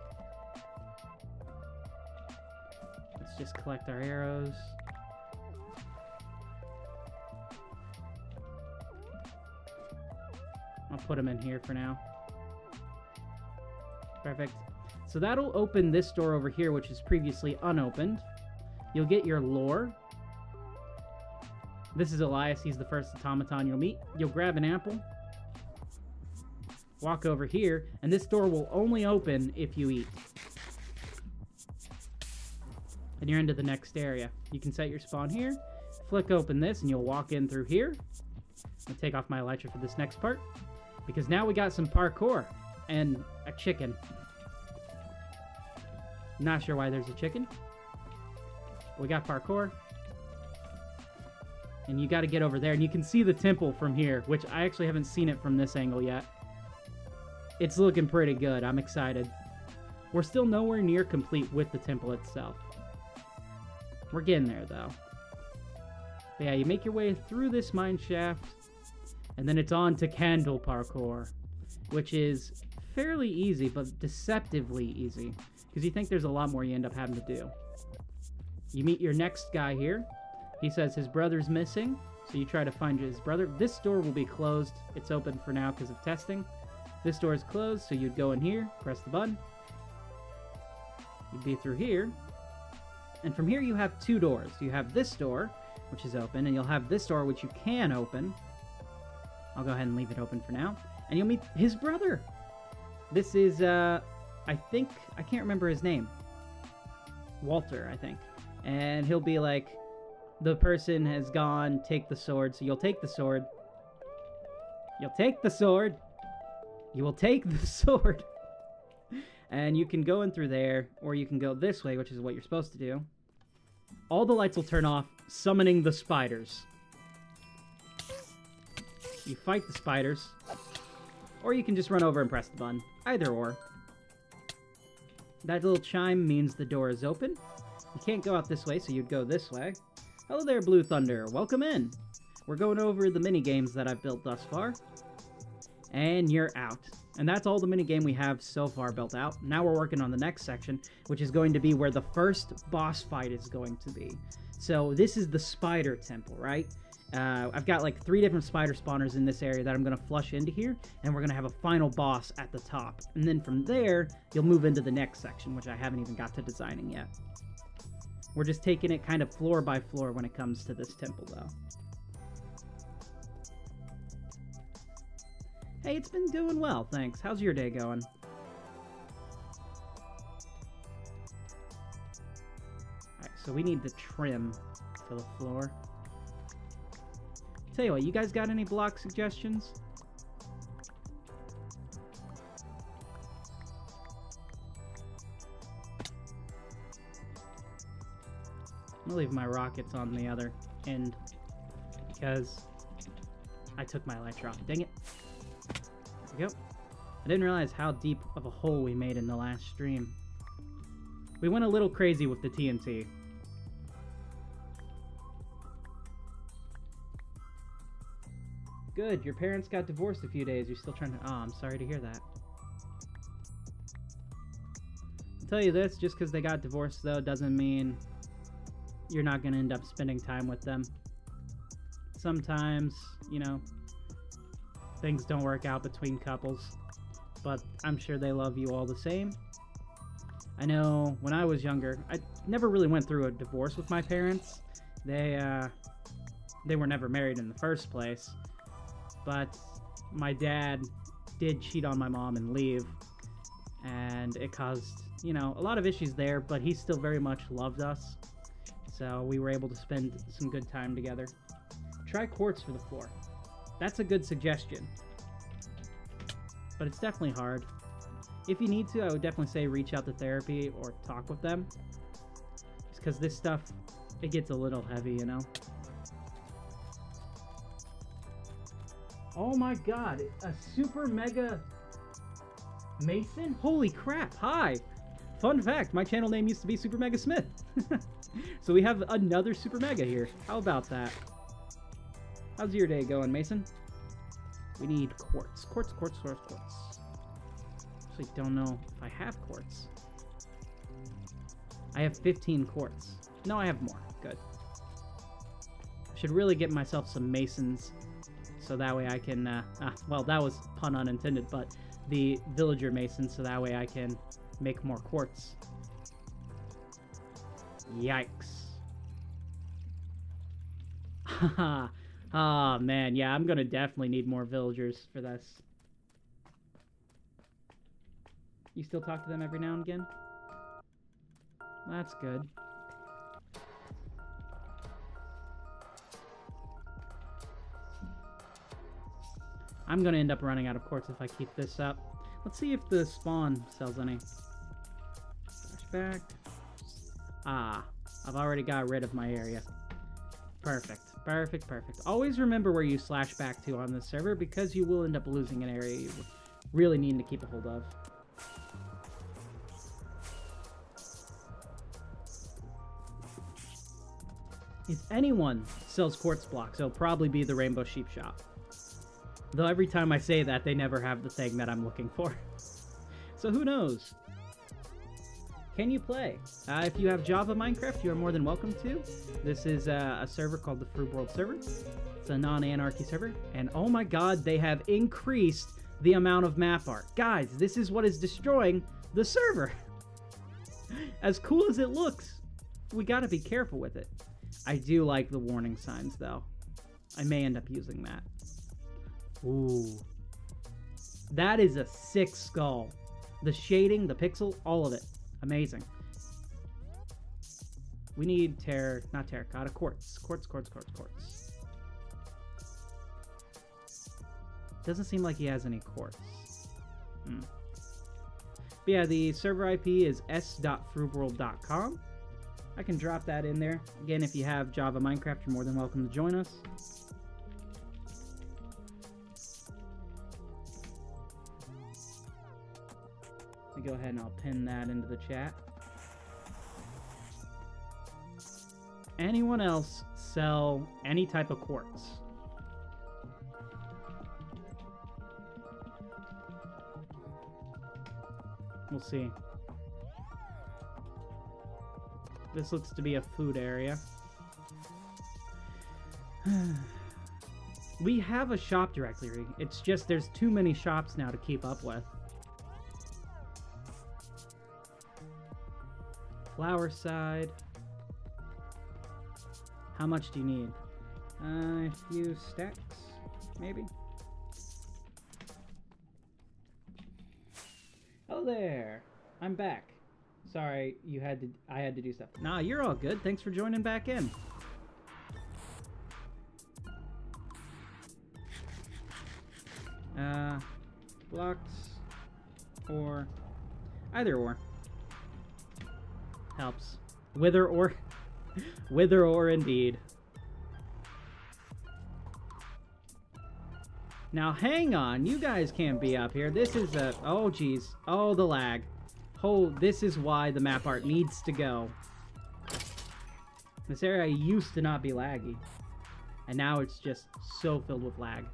Let's just collect our arrows. I'll put them in here for now. Perfect. So that'll open this door over here, which is previously unopened. You'll get your lore. This is Elias. He's the first automaton you'll meet. You'll grab an apple. Walk over here, and this door will only open if you eat. And you're into the next area. You can set your spawn here. Flick open this, and you'll walk in through here. I'll take off my elytra for this next part, because now we got some parkour and a chicken. Not sure why there's a chicken. We got parkour. And you got to get over there. And you can see the temple from here, which I actually haven't seen it from this angle yet. It's looking pretty good. I'm excited. We're still nowhere near complete with the temple itself. We're getting there, though. But yeah, you make your way through this mine shaft, and then it's on to candle parkour, which is fairly easy, but deceptively easy, because you think there's a lot more you end up having to do. You meet your next guy here. He says his brother's missing, so you try to find his brother. This door will be closed. It's open for now because of testing. This door is closed, so you'd go in here, press the button. You'd be through here. And from here you have two doors. You have this door, which is open, and you'll have this door, which you can open. I'll go ahead and leave it open for now. And you'll meet his brother. This is, I can't remember his name. Walter, I think. And he'll be like, the person has gone, take the sword. So you'll take the sword. You'll take the sword. You will take the sword. And you can go in through there, or you can go this way, which is what you're supposed to do. All the lights will turn off, summoning the spiders. You fight the spiders. Or you can just run over and press the button. Either or. That little chime means the door is open. You can't go out this way, so you'd go this way. Hello there, Blue Thunder. Welcome in. We're going over the mini games that I've built thus far. And you're out. And that's all the minigame we have so far built out. Now we're working on the next section, which is going to be where the first boss fight is going to be. So this is the spider temple, right? I've got like 3 different spider spawners in this area that I'm going to flush into here, and we're going to have a final boss at the top. And then from there, you'll move into the next section, which I haven't even got to designing yet. We're just taking it kind of floor by floor when it comes to this temple, though. Hey, it's been doing well, thanks. How's your day going? Alright, so we need the trim for the floor. Tell you what, you guys got any block suggestions? I'm gonna leave my rockets on the other end because I took my elytra off. Dang it. There we go. I didn't realize how deep of a hole we made in the last stream. We went a little crazy with the TNT. Good, your parents got divorced a few days. You're still trying to... Oh, I'm sorry to hear that. I'll tell you this, just because they got divorced, though, doesn't mean you're not going to end up spending time with them. Sometimes, you know, things don't work out between couples, but I'm sure they love you all the same. I know when I was younger, I never really went through a divorce with my parents. They were never married in the first place. But my dad did cheat on my mom and leave, and it caused, you know, a lot of issues there, but he still very much loved us, so we were able to spend some good time together. Try quartz for the floor. That's a good suggestion, but it's definitely hard. If you need to, I would definitely say reach out to therapy or talk with them, just because this stuff, it gets a little heavy, you know? Oh my god, a super mega mason? Holy crap, hi! Fun fact, my channel name used to be Super Mega Smith. So we have another super mega here. How about that? How's your day going, Mason? We need quartz. Quartz. Actually don't know if I have quartz. I have 15 quartz. No, I have more. Good. I should really get myself some masons. So that way I can, well, that was pun unintended, but the villager mason, so that way I can make more quartz. Yikes. Haha. Oh, man, yeah, I'm gonna definitely need more villagers for this. You still talk to them every now and again? That's good. I'm gonna end up running out of quartz if I keep this up. Let's see if the spawn sells any. Flashback. Ah, I've already got rid of my area. Perfect. Always remember where you slash back to on this server, because you will end up losing an area you really need to keep a hold of. If anyone sells quartz blocks, it'll probably be the Rainbow Sheep Shop. Though every time I say that, they never have the thing that I'm looking for. So who knows? Can you play? If you have Java Minecraft, you are more than welcome to. This is a server called the Froobworld server. It's a non-anarchy server. And oh my god, they have increased the amount of map art. Guys, this is what is destroying the server. As cool as it looks, we gotta be careful with it. I do like the warning signs, though. I may end up using that. Ooh. That is a sick skull. The shading, the pixel, all of it. Amazing. We need not terracotta, quartz. Quartz. Doesn't seem like he has any quartz. But yeah, the server IP is s.froobworld.com. I can drop that in there. Again, if you have Java Minecraft, you're more than welcome to join us. Let me go ahead and I'll pin that into the chat. Anyone else sell any type of quartz? We'll see. This looks to be a food area. We have a shop directory. It's just there's too many shops now to keep up with. Flower side. How much do you need? A few stacks, maybe? Oh there! I'm back. Sorry, I had to do stuff. Nah, you're all good. Thanks for joining back in. Blocks or either or helps. Wither or Wither ore indeed. Now hang on, you guys can't be up here. This is a... Oh, geez. Oh, the lag. Oh, this is why the map art needs to go. This area used to not be laggy. And now it's just so filled with lag.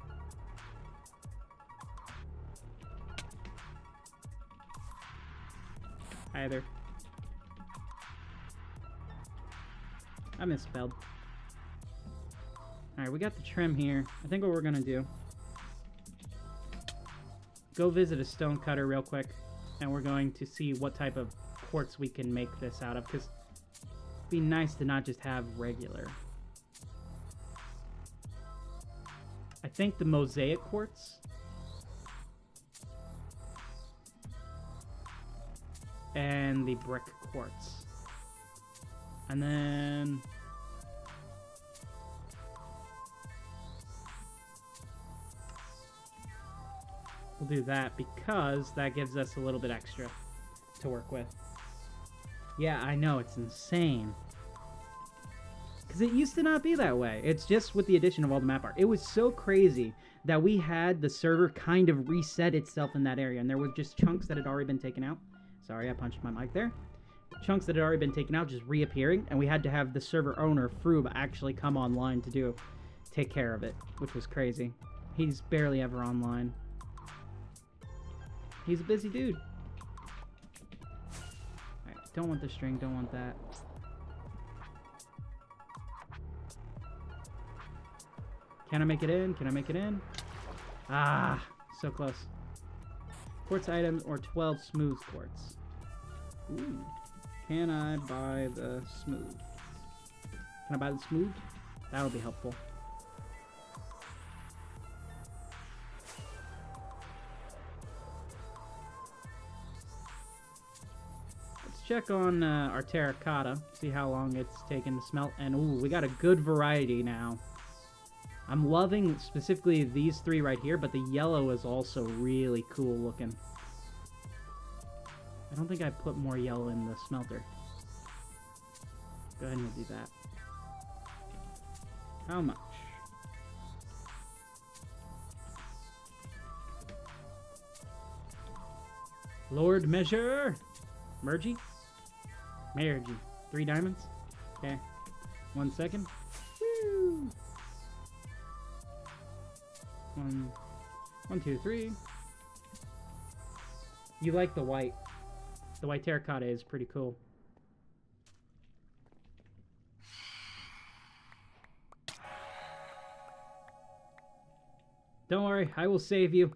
Hi there. I misspelled. Alright, we got the trim here. I think what we're gonna do... Go visit a stone cutter real quick. And we're going to see what type of quartz we can make this out of. Because it'd be nice to not just have regular. I think the mosaic quartz... and the brick quartz. And then... we'll do that because that gives us a little bit extra to work with. Yeah, I know, it's insane. Because it used to not be that way. It's just with the addition of all the map art. It was so crazy that we had the server kind of reset itself in that area. And there were just chunks that had already been taken out. Sorry, I punched my mic there. Chunks that had already been taken out just reappearing, and we had to have the server owner, Froob, actually come online to take care of it, which was crazy. He's barely ever online. He's a busy dude. Alright, don't want the string, don't want that. Can I make it in? Can I make it in? Ah, so close. Quartz items or 12 smooth quartz. Ooh. Can I buy the smooth? Can I buy the smooth? That'll be helpful. Let's check on our terracotta. See how long it's taken to smelt. And ooh, we got a good variety now. I'm loving specifically these three right here, but the yellow is also really cool looking. I don't think I put more yellow in the smelter. Go ahead and do that. How much? Lord Measure! Mergy? Mergy. 3 diamonds? Okay. 1 second. Woo! 1, 2, 3. You like the white. The white terracotta is pretty cool. Don't worry, I will save you.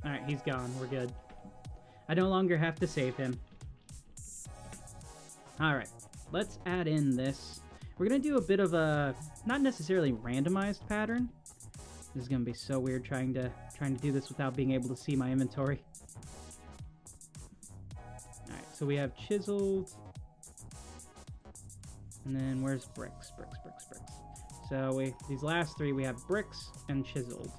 Alright, he's gone. We're good. I no longer have to save him. Alright, let's add in this. We're going to do a bit of a, not necessarily randomized pattern. This is going to be so weird trying to do this without being able to see my inventory. Alright, so we have chiseled. And then where's bricks? Bricks. So these last 3 we have bricks and chiseled.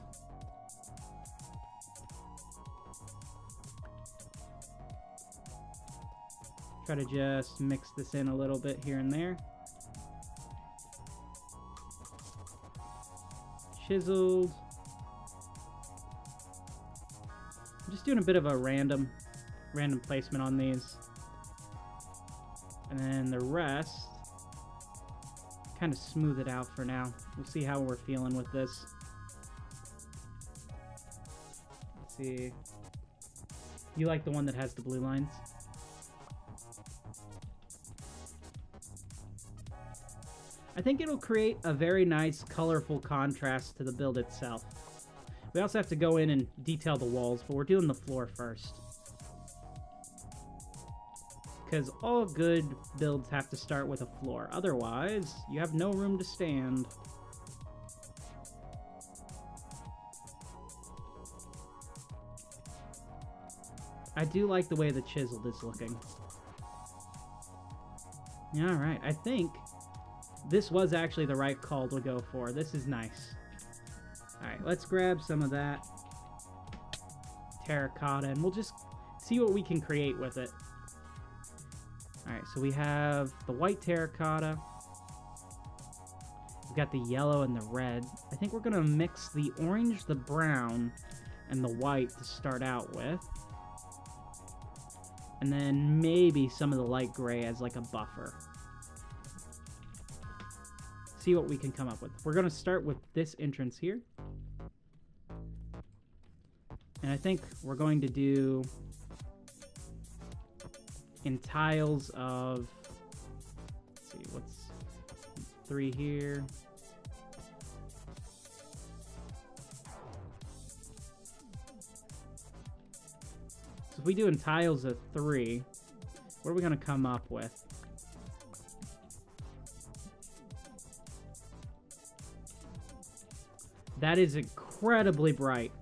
Try to just mix this in a little bit here and there. Chiseled. I'm just doing a bit of a random placement on these. And then the rest, kind of smooth it out for now. We'll see how we're feeling with this. Let's see. You like the one that has the blue lines? I think it'll create a very nice, colorful contrast to the build itself. We also have to go in and detail the walls, but we're doing the floor first. Because all good builds have to start with a floor. Otherwise, you have no room to stand. I do like the way the chiseled is looking. Alright, I think this was actually the right call to go for. This is nice. Alright, let's grab some of that. terracotta, and we'll just see what we can create with it. Alright, so we have the white terracotta. We've got the yellow and the red. I think we're going to mix the orange, the brown, and the white to start out with. And then maybe some of the light gray as like a buffer. See what we can come up with. We're going to start with this entrance here. And I think we're going to do in tiles of, let's see, what's 3 here. So if we do in tiles of 3, what are we going to come up with? That is incredibly bright.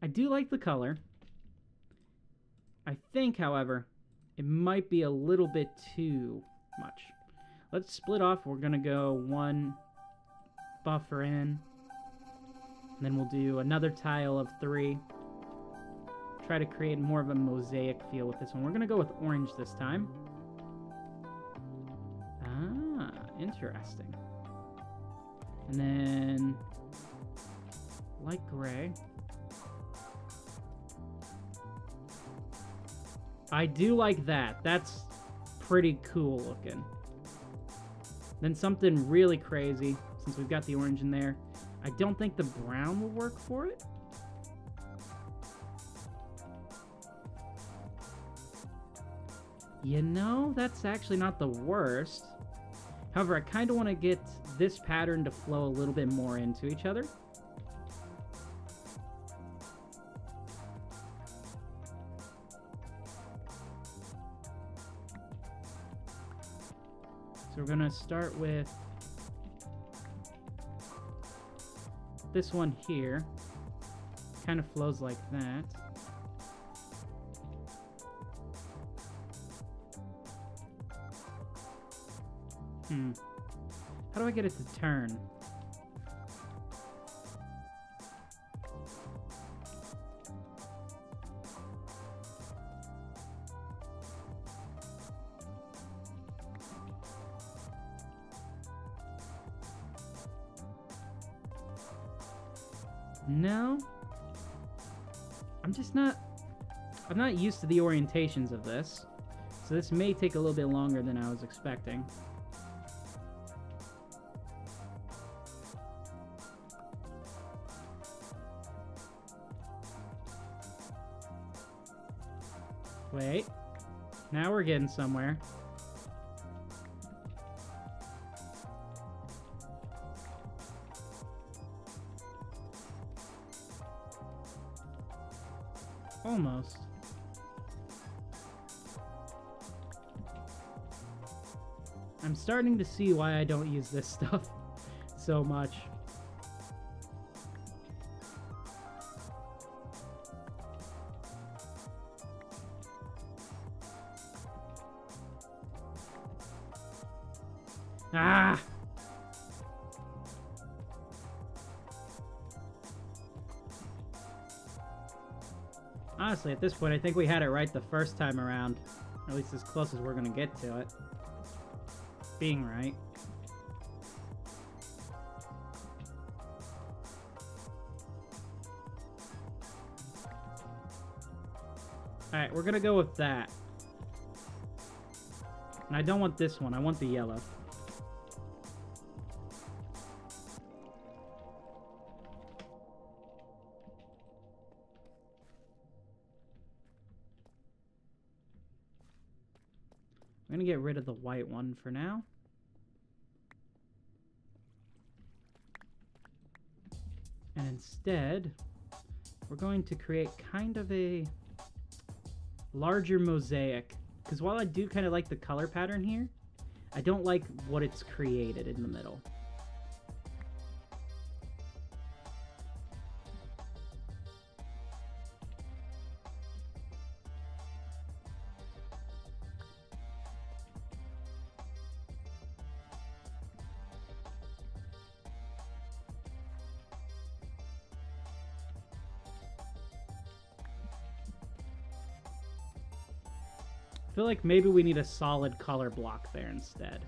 I do like the color. I think, however, it might be a little bit too much. Let's split off. We're going to go 1 buffer in. And then we'll do another tile of 3. Try to create more of a mosaic feel with this one. We're going to go with orange this time. Ah, interesting. And then light gray. I do like that. That's pretty cool looking. Then something really crazy, since we've got the orange in there. I don't think the brown will work for it. You know, that's actually not the worst. However, I kind of want to get this pattern to flow a little bit more into each other. So we're going to start with this one here. Kind of flows like that. How do I get it to turn? No. I'm not used to the orientations of this. So this may take a little bit longer than I was expecting. Wait. Now we're getting somewhere. Almost. I'm starting to see why I don't use this stuff so much. Ah! Honestly, at this point, I think we had it right the first time around. At least as close as we're gonna get to it. Being right. Alright, we're gonna go with that. And I don't want this one, I want the yellow. I'm gonna get rid of the white one for now. And instead, we're going to create kind of a larger mosaic. Because while I do kind of like the color pattern here, I don't like what it's created in the middle. I feel like maybe we need a solid color block there instead.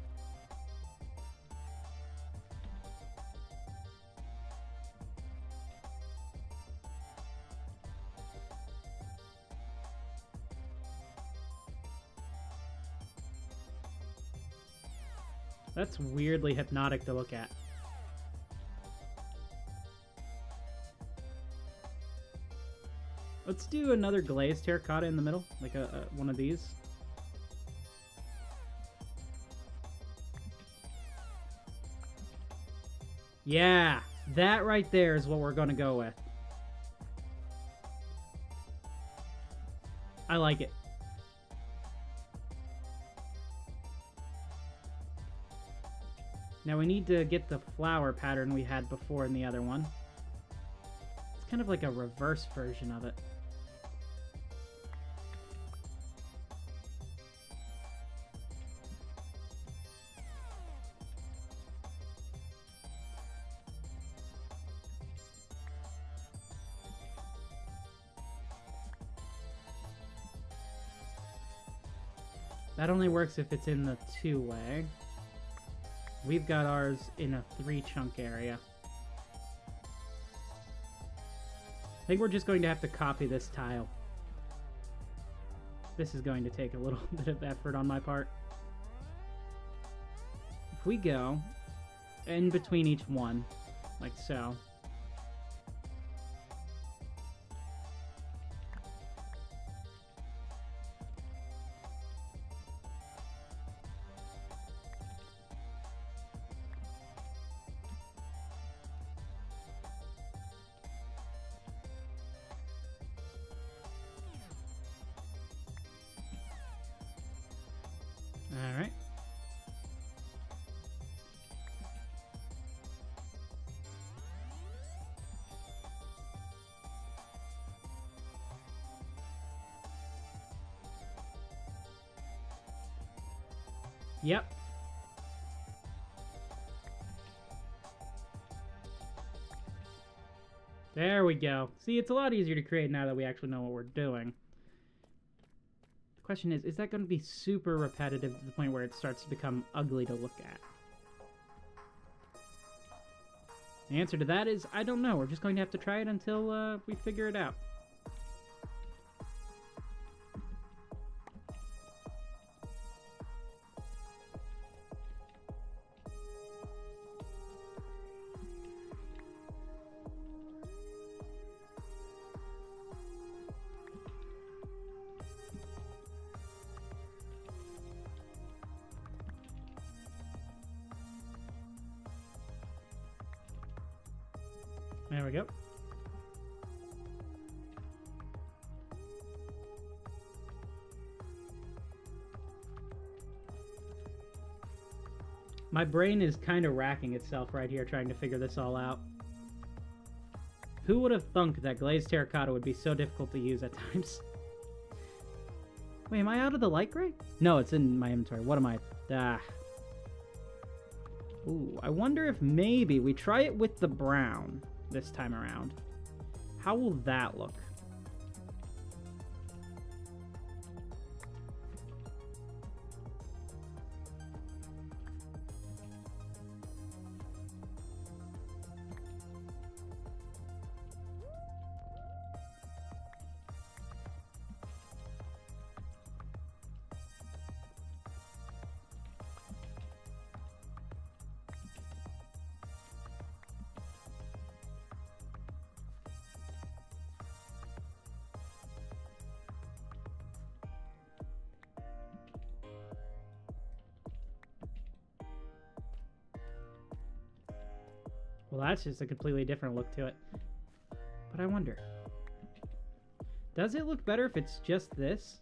That's weirdly hypnotic to look at. Let's do another glazed terracotta in the middle, like one of these. Yeah, that right there is what we're going to go with. I like it. Now we need to get the flower pattern we had before in the other one. It's kind of like a reverse version of it. That only works if it's in the two-way. We've got ours in a three-chunk area. I think we're just going to have to copy this tile. This is going to take a little bit of effort on my part. If we go in between each one, like so. All right. Yep. There we go. See, it's a lot easier to create now that we actually know what we're doing. The question is that going to be super repetitive to the point where it starts to become ugly to look at? The answer to that is, I don't know. We're just going to have to try it until we figure it out. There we go. My brain is kind of racking itself right here trying to figure this all out. Who would have thunk that glazed terracotta would be so difficult to use at times? Wait, am I out of the light gray? No, it's in my inventory. What am I? Ah. Ooh, I wonder if maybe we try it with the brown this time around. How will that look? Well, that's just a completely different look to it. But I wonder, does it look better if it's just this?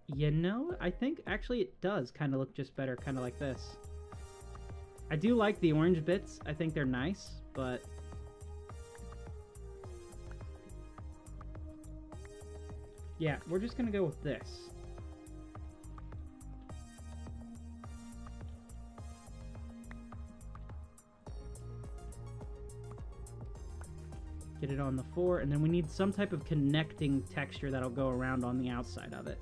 You know, I think actually it does kind of look just better, kind of like this. I do like the orange bits. I think they're nice, but yeah, we're just gonna go with this. Get it on the 4, and then we need some type of connecting texture that'll go around on the outside of it.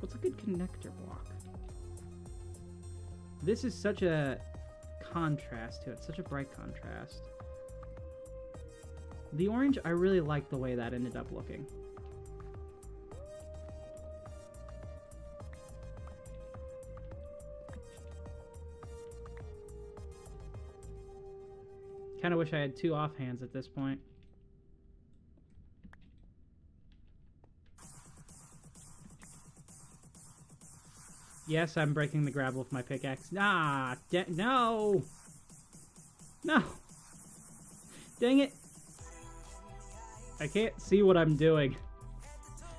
What's a good connector block? This is such a contrast to it, such a bright contrast. The orange, I really like the way that ended up looking. Kind of wish I had 2 offhands at this point. Yes, I'm breaking the gravel with my pickaxe. Ah, no! No! Dang it! I can't see what I'm doing.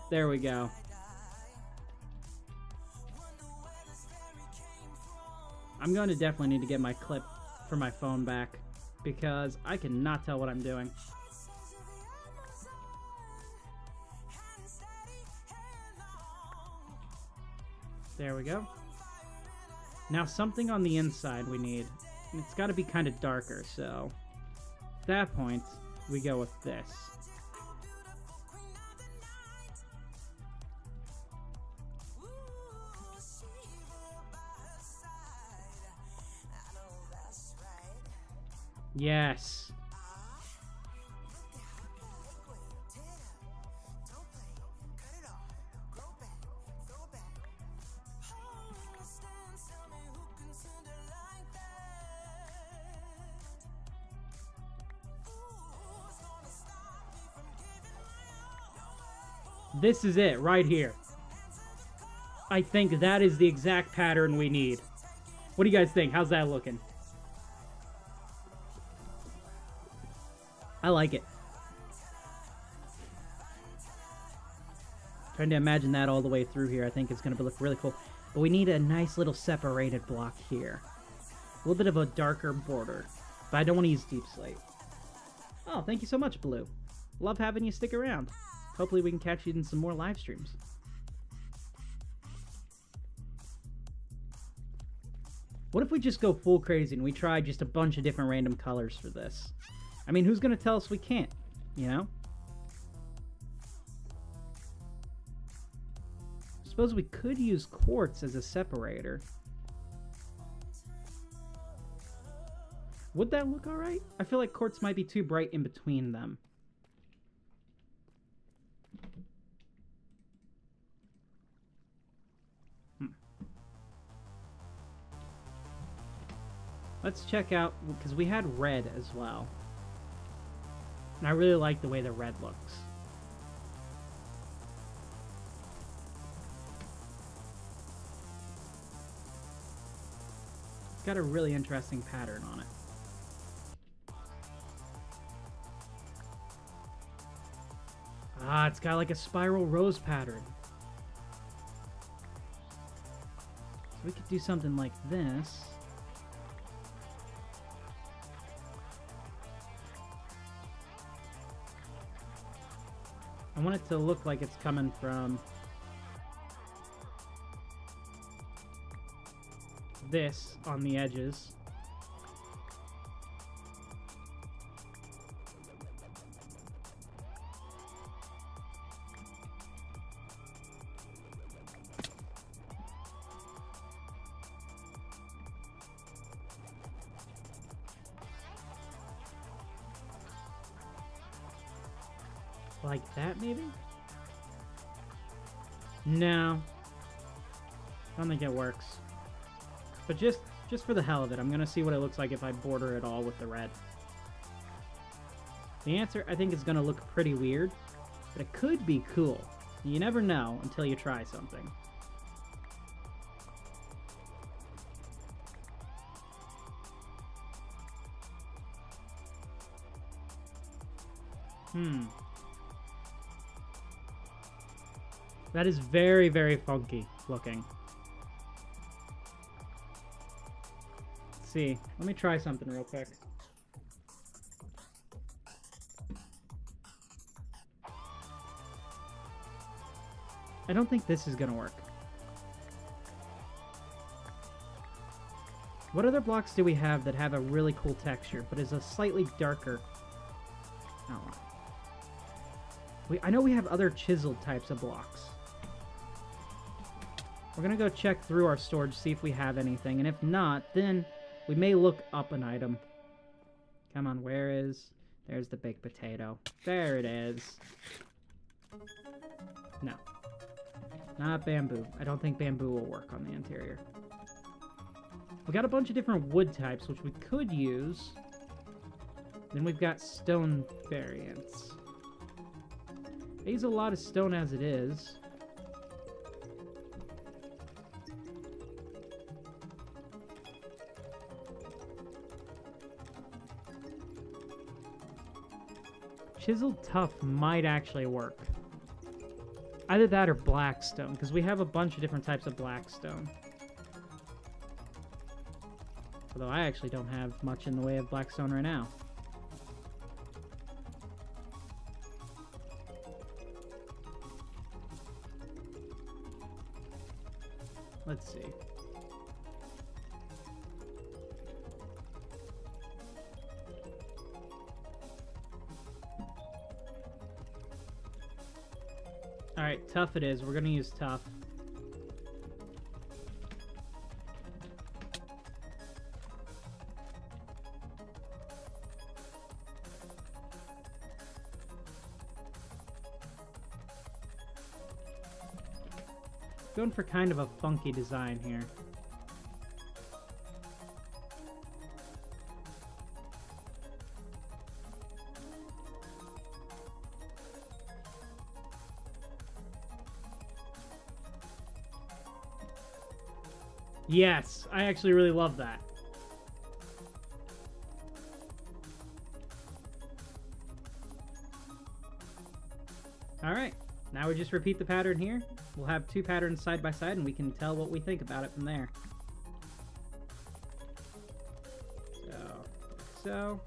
There we go. I'm going to definitely need to get my clip for my phone back, because I cannot tell what I'm doing. There we go. Now something on the inside we need. And it's got to be kind of darker, so at that point, we go with this. Yes. This is it, right here. I think that is the exact pattern we need. What do you guys think? How's that looking? I like it. Trying to imagine that all the way through here. I think it's going to look really cool. But we need a nice little separated block here. A little bit of a darker border. But I don't want to use deep slate. Oh, thank you so much, Blue. Love having you stick around. Hopefully we can catch you in some more live streams. What if we just go full crazy and we try just a bunch of different random colors for this? I mean, who's going to tell us we can't, you know? I suppose we could use quartz as a separator. Would that look alright? I feel like quartz might be too bright in between them. Let's check out, because we had red as well. And I really like the way the red looks. It's got a really interesting pattern on it. Ah, it's got like a spiral rose pattern. So we could do something like this. I want it to look like it's coming from this on the edges. Like that, maybe? No. I don't think it works. But just for the hell of it, I'm gonna see what it looks like if I border it all with the red. The answer, I think, is gonna look pretty weird, but it could be cool. You never know until you try something. That is very, very funky looking. Let's see. Let me try something real quick. I don't think this is gonna work. What other blocks do we have that have a really cool texture, but is a slightly darker? Oh. I know we have other chiseled types of blocks. We're gonna go check through our storage, see if we have anything, and if not, then we may look up an item. Come on, where is... There's the baked potato. There it is. No. Not bamboo. I don't think bamboo will work on the interior. We got a bunch of different wood types, which we could use. Then we've got stone variants. I use a lot of stone as it is. Chiseled tough might actually work. Either that or blackstone, because we have a bunch of different types of blackstone. Although I actually don't have much in the way of blackstone right now. Let's see. Alright, tough it is. We're gonna use tough. Going for kind of a funky design here. Yes, I actually really love that. Alright, now we just repeat the pattern here. We'll have two patterns side by side and we can tell what we think about it from there. So.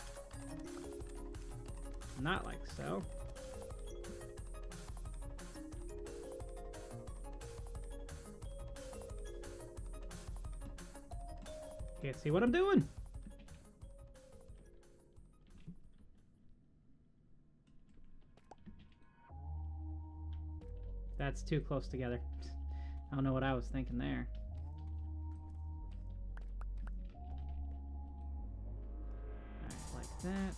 Not like so. Can't see what I'm doing. That's too close together. I don't know what I was thinking there. Alright, like that.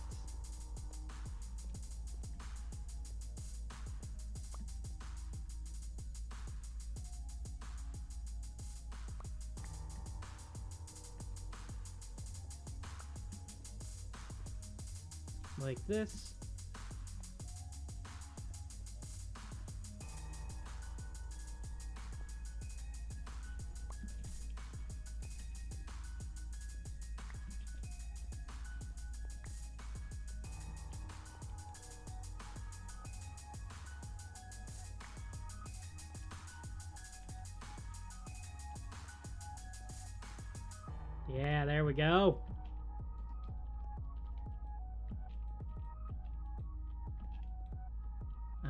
Like this. Yeah, there we go.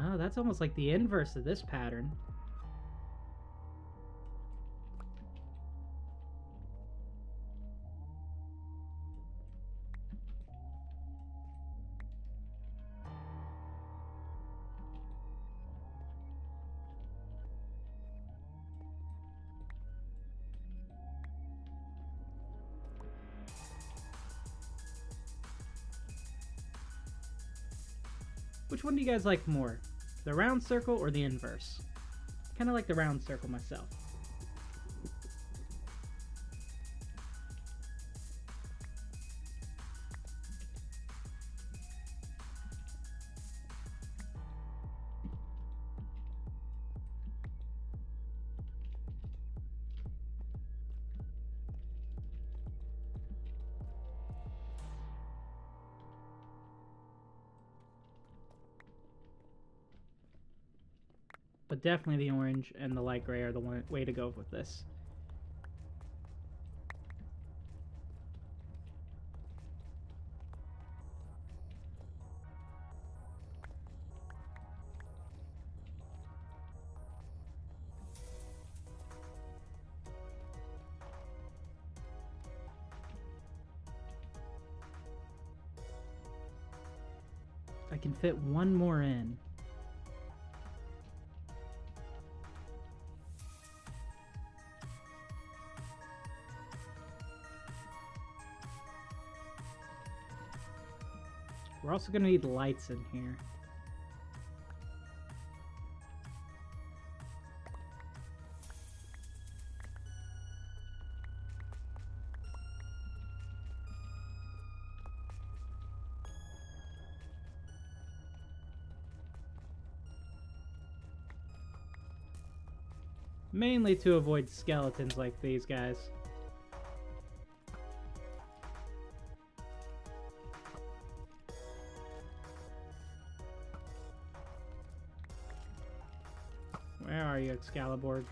Oh, that's almost like the inverse of this pattern. Which one do you guys like more? The round circle or the inverse? Kind of like the round circle myself. But definitely the orange and the light gray are the way to go with this. I can fit one more in. We're also going to need lights in here. Mainly to avoid skeletons like these guys. Where are you, Excalibur?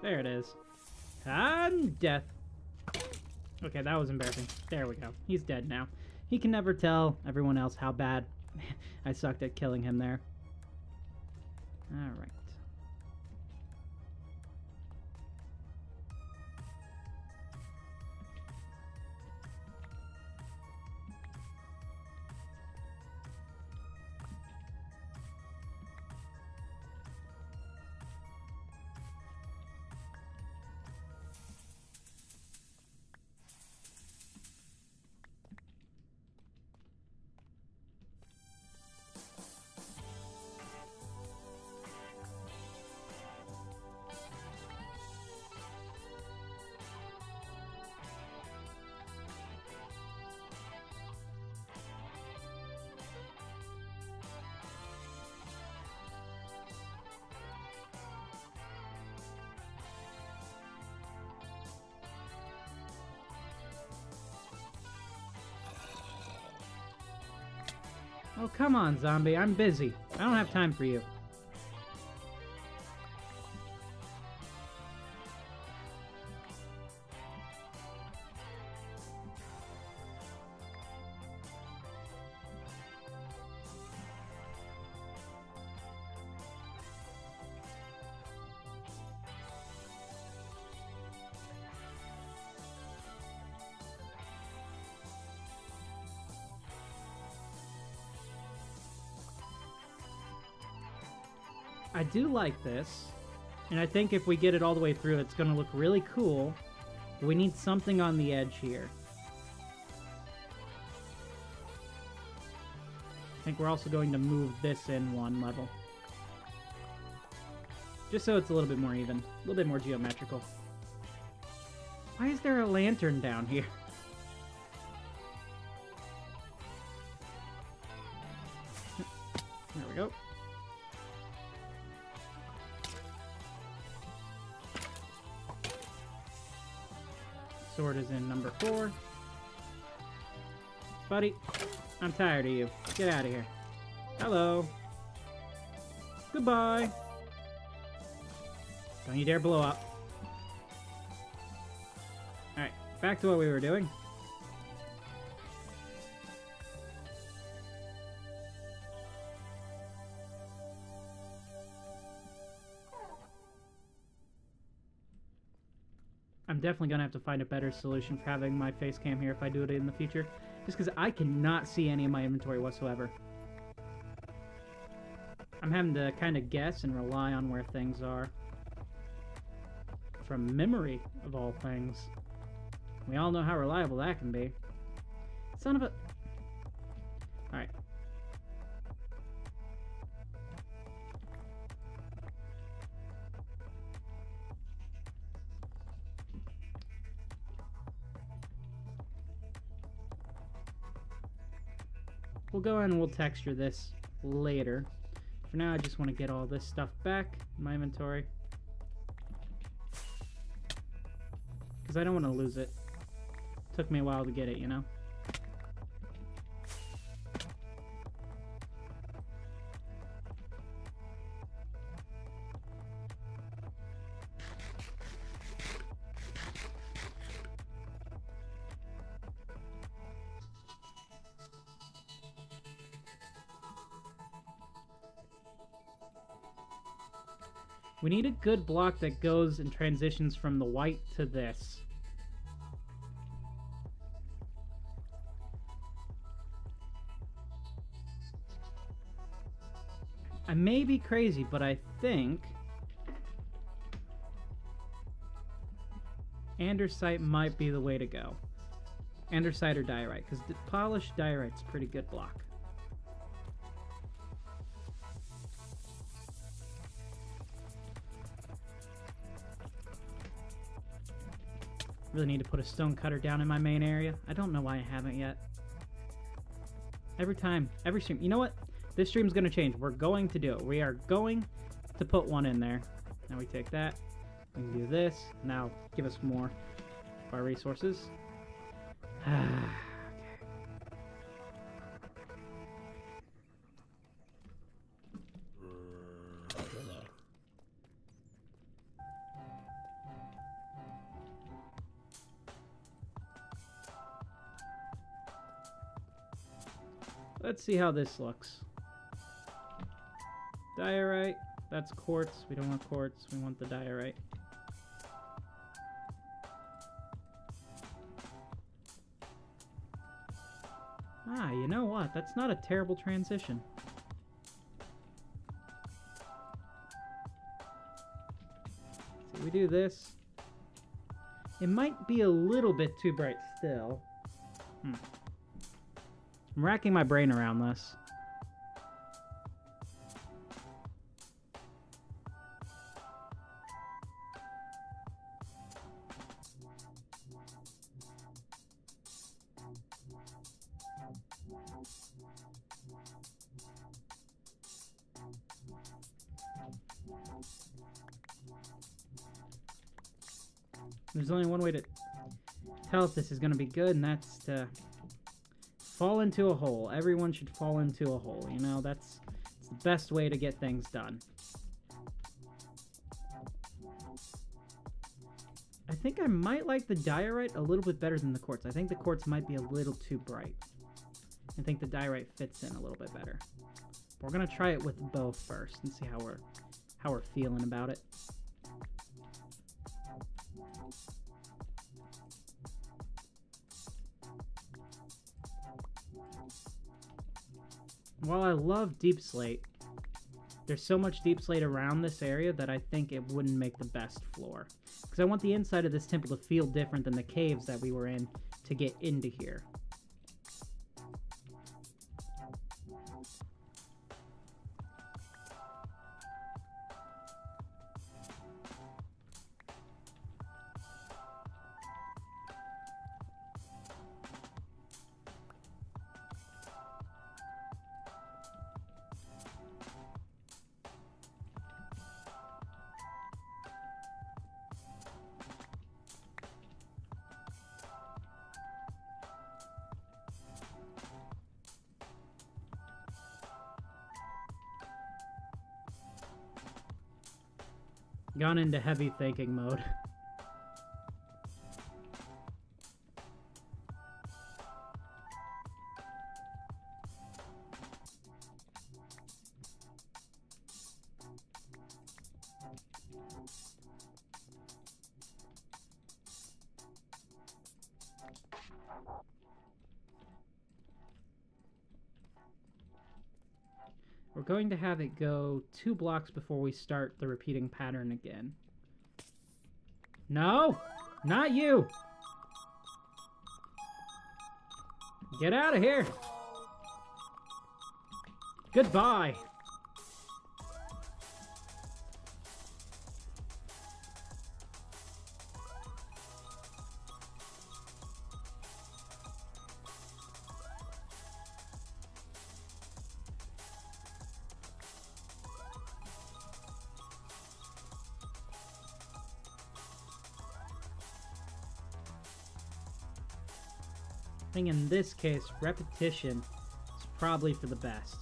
There it is. And death. Okay, that was embarrassing. There we go. He's dead now. He can never tell everyone else how bad I sucked at killing him there. Alright. Oh, come on, zombie. I'm busy. I don't have time for you. I do like this, and I think if we get it all the way through, it's going to look really cool. But we need something on the edge here. I think we're also going to move this in one level. Just so it's a little bit more even, a little bit more geometrical. Why is there a lantern down here? There we go. Sword is in number 4. Buddy, I'm tired of you. Get out of here. Hello. Goodbye. Don't you dare blow up. Alright, back to what we were doing. I'm definitely going to have to find a better solution for having my face cam here if I do it in the future. Just because I cannot see any of my inventory whatsoever. I'm having to kind of guess and rely on where things are. From memory, of all things. We all know how reliable that can be. Son of a... Alright. We'll go in and we'll texture this later. For now, I just want to get all this stuff back in my inventory. Because I don't want to lose it. Took me a while to get it, you know? We need a good block that goes and transitions from the white to this. I may be crazy, but I think andesite might be the way to go. Andesite or diorite, because polished diorite's a pretty good block. Really need to put a stone cutter down in my main area. I don't know why I haven't yet. Every stream. You know what? This stream's going to change. We're going to do it. We are going to put one in there. Now we take that. We can do this. Now give us more of our resources. Okay. Let's see how this looks. Diorite, that's quartz. We don't want quartz, we want the diorite. Ah, you know what? That's not a terrible transition. So we do this. It might be a little bit too bright still. I'm racking my brain around this. There's only one way to tell if this is going to be good, and that's to fall into a hole. Everyone should fall into a hole, you know? That's the best way to get things done. I think I might like the diorite a little bit better than the quartz. I think the quartz might be a little too bright. I think the diorite fits in a little bit better. We're going to try it with both first and see how we're feeling about it. While I love deep slate, there's so much deep slate around this area that I think it wouldn't make the best floor. Because I want the inside of this temple to feel different than the caves that we were in to get into here. Gone into heavy thinking mode. We're going to have it go 2 blocks before we start the repeating pattern again. No! Not you! Get out of here! Goodbye! I think in this case, repetition is probably for the best.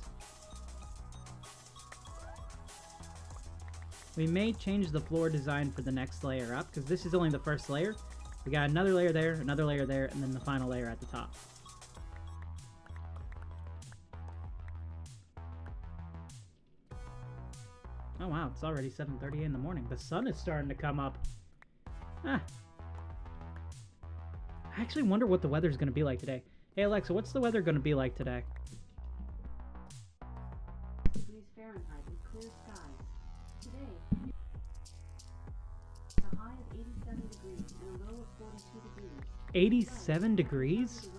We may change the floor design for the next layer up, because this is only the first layer. We got another layer there, and then the final layer at the top. Oh wow, it's already 7:30 in the morning. The sun is starting to come up. Ah. I actually wonder what the weather's going to be like today. Hey Alexa, what's the weather going to be like today? Fahrenheit. 87 degrees?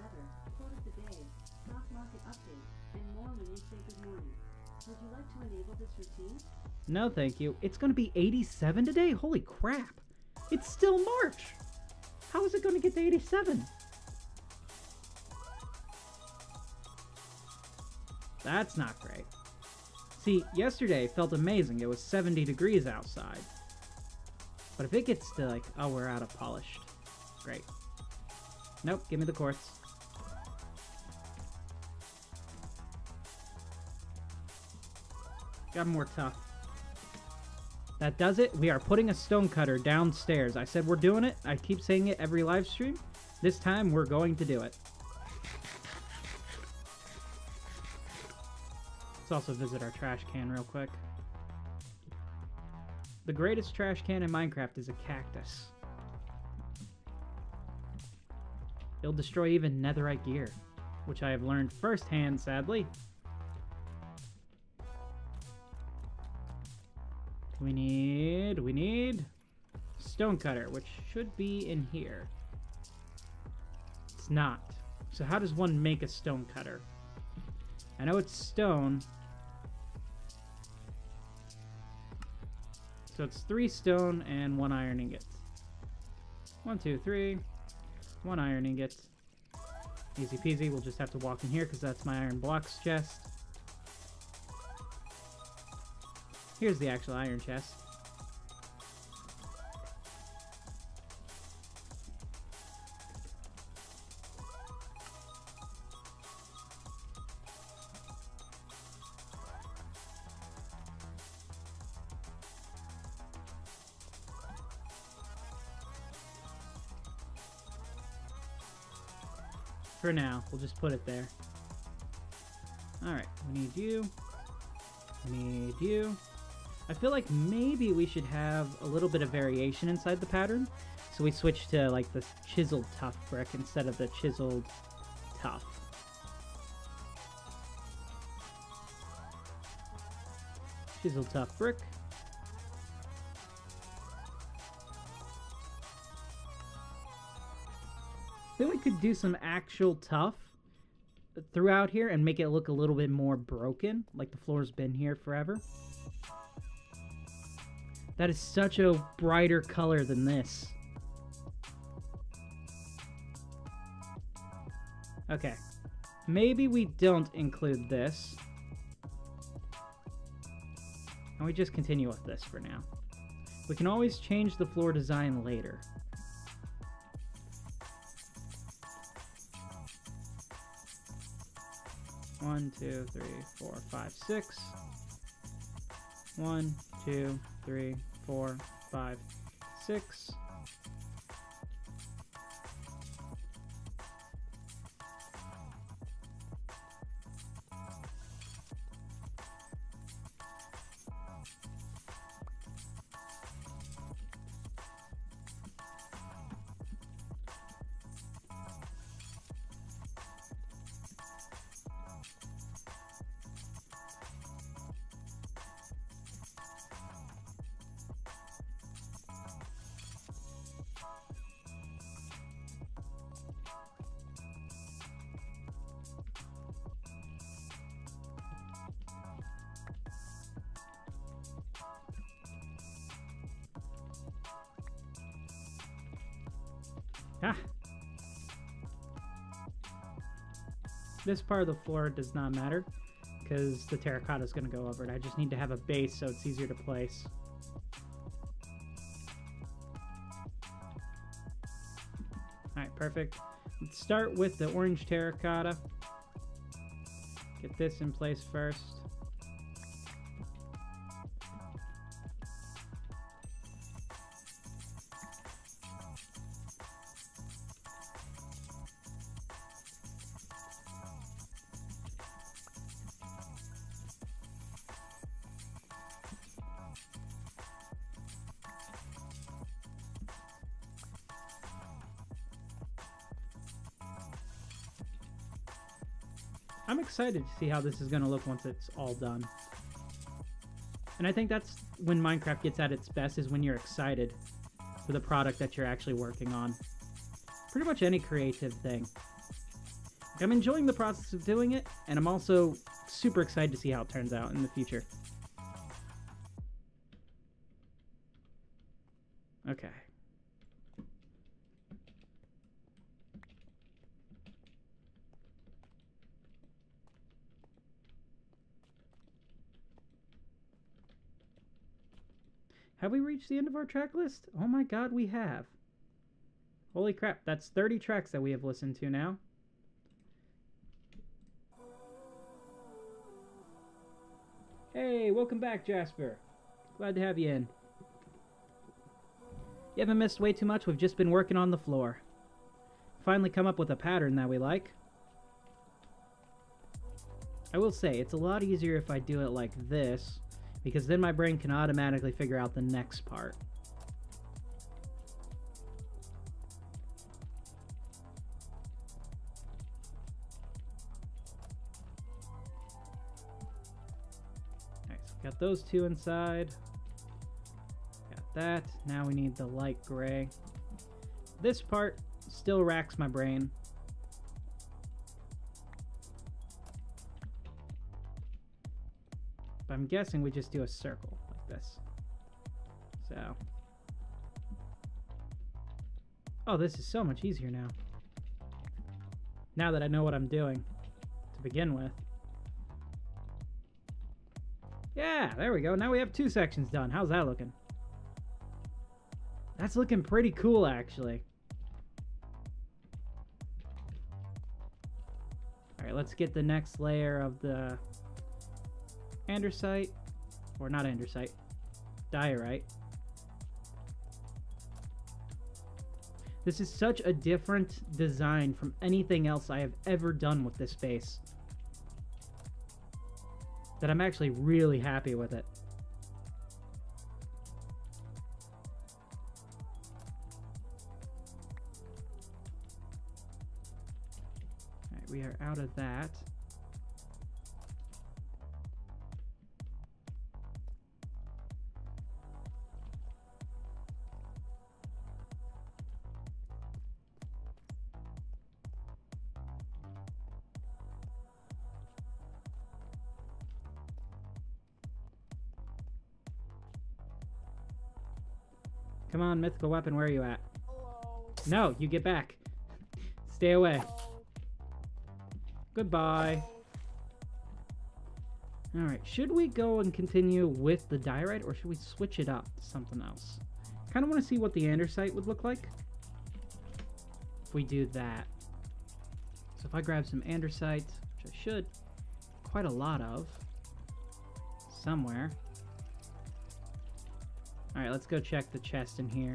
No, thank you. It's going to be 87 today? Holy crap. It's still March. How is it going to get to 87? That's not great. See, yesterday felt amazing. It was 70 degrees outside. But if it gets to like, oh, we're out of polished. Great. Nope, give me the quartz. Got more tough. That does it. We are putting a stone cutter downstairs. I said we're doing it. I keep saying it every live stream. This time we're going to do it. Let's also visit our trash can real quick. The greatest trash can in Minecraft is a cactus. It'll destroy even netherite gear, which I have learned firsthand, sadly. We need stone cutter, which should be in here. It's not. So how does one make a stone cutter? I know it's stone. So it's 3 stone and 1 iron ingot. 1, 2, 3. 1 iron ingot. Easy peasy. We'll just have to walk in here because that's my iron blocks chest. Here's the actual iron chest. For now, we'll just put it there. Alright, we need you. We need you. I feel like maybe we should have a little bit of variation inside the pattern. So we switch to like the chiseled tough brick instead of the chiseled tough. Chiseled tough brick. Then we could do some actual tough throughout here and make it look a little bit more broken, like the floor's been here forever. That is such a brighter color than this. Okay. Maybe we don't include this. And we just continue with this for now. We can always change the floor design later. One, 2, 3, 4, 5, 6. 1, 2, 3, 4, 5, 6. Ah. This part of the floor does not matter because the terracotta is going to go over it. I just need to have a base so it's easier to place. Alright, perfect. Let's start with the orange terracotta. Get this in place first. I'm excited to see how this is going to look once it's all done. And I think that's when Minecraft gets at its best, is when you're excited for the product that you're actually working on. pretty much any creative thing. I'm enjoying the process of doing it, and I'm also super excited to see how it turns out in the future. Okay. Have we reached the end of our track list? Oh my god, we have. Holy crap, that's 30 tracks that we have listened to now. Hey, welcome back, Jasper. Glad to have you in. You haven't missed way too much, we've just been working on the floor. Finally come up with a pattern that we like. I will say, it's a lot easier if I do it like this, because then my brain can automatically figure out the next part. Alright, so got those two inside. Got that. Now we need the light gray. This part still racks my brain. But I'm guessing we just do a circle like this. So. Oh, this is so much easier now. Now that I know what I'm doing to begin with. Yeah, there we go. Now we have 2 sections done. How's that looking? That's looking pretty cool, actually. Alright, let's get the next layer of the andesite, or not andesite, diorite. This is such a different design from anything else I have ever done with this base that I'm actually really happy with it. Alright, we are out of that. Come on, mythical weapon, where are you at? Hello. No, you get back. Stay away. Goodbye. Alright, should we go and continue with the diorite, or should we switch it up to something else? Kind of want to see what the andesite would look like if we do that. So if I grab some andesite, which I should, quite a lot of, somewhere. Alright, let's go check the chest in here.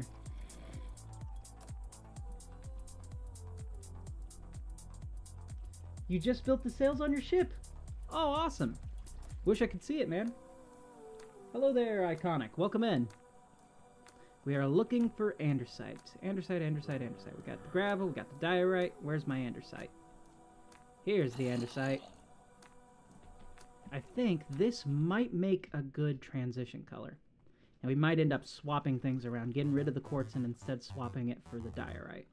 You just built the sails on your ship! Oh, awesome! Wish I could see it, man. Hello there, Iconic. Welcome in. We are looking for andesite. Andesite, andesite, andesite. We got the gravel, we got the diorite. Where's my andesite? Here's the andesite. I think this might make a good transition color. And we might end up swapping things around, getting rid of the quartz and instead swapping it for the diorite.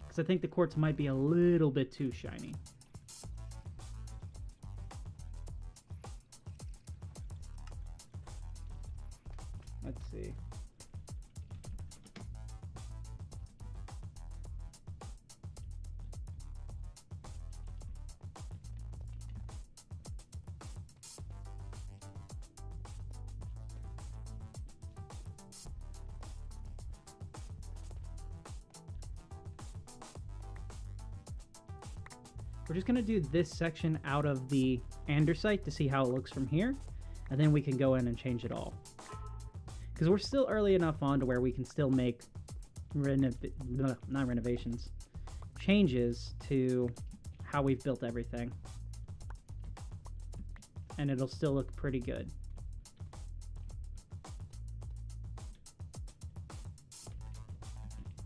Because I think the quartz might be a little bit too shiny. Let's see. We're just going to do this section out of the andesite to see how it looks from here, and then we can go in and change it all. Because we're still early enough on to where we can still make not renovations, changes to how we've built everything. And it'll still look pretty good.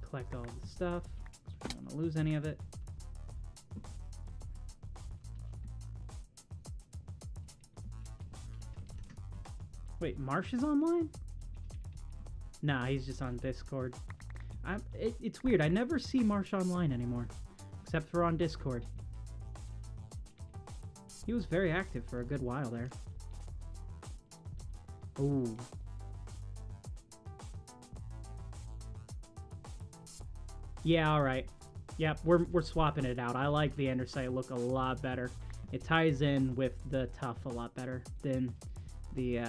Collect all the stuff, because we don't want to lose any of it. Wait, Marsh is online? Nah, he's just on Discord. It's weird. I never see Marsh online anymore, except for on Discord. He was very active for a good while there. Ooh. Yeah, alright. Yep, we're swapping it out. I like the andesite look a lot better. It ties in with the tuff a lot better than the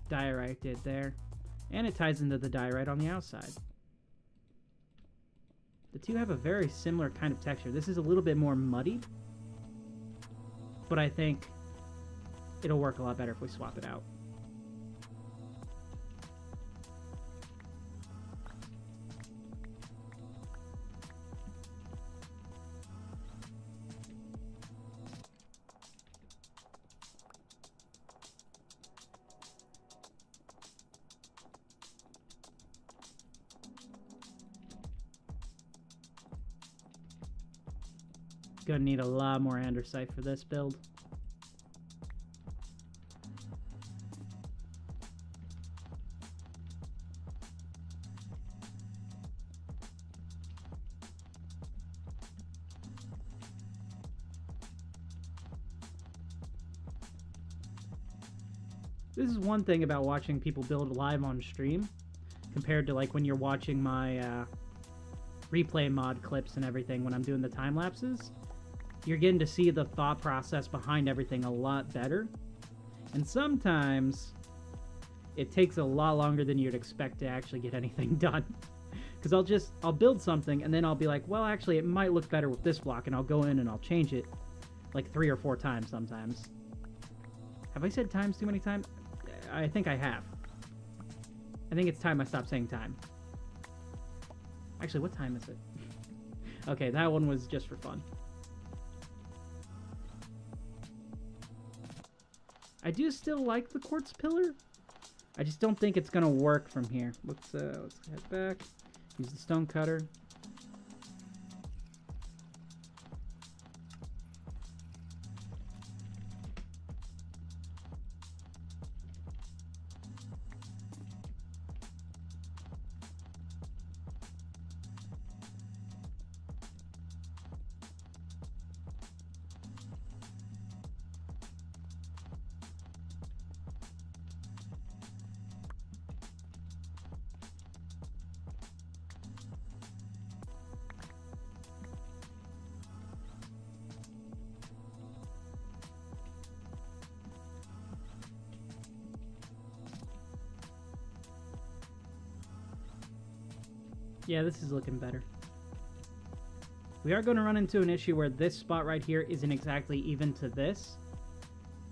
diorite did there. And it ties into the diorite on the outside. The two have a very similar kind of texture. This is a little bit more muddy, but I think it'll work a lot better if we swap it out. Gonna need a lot more andesite for this build. This is one thing about watching people build live on stream compared to like when you're watching my replay mod clips and everything when I'm doing the time lapses. You're getting to see the thought process behind everything a lot better. And sometimes it takes a lot longer than you'd expect to actually get anything done. Because I'll build something and then I'll be like, well, actually it might look better with this block, and I'll go in and I'll change it like 3 or 4 times sometimes. Have I said times too many times? I think I have. I think it's time I stop saying time. Actually, what time is it? Okay, that one was just for fun. I do still like the quartz pillar. I just don't think it's gonna work from here. Let's head back. Use the stone cutter. Yeah, this is looking better. We are going to run into an issue where this spot right here isn't exactly even to this,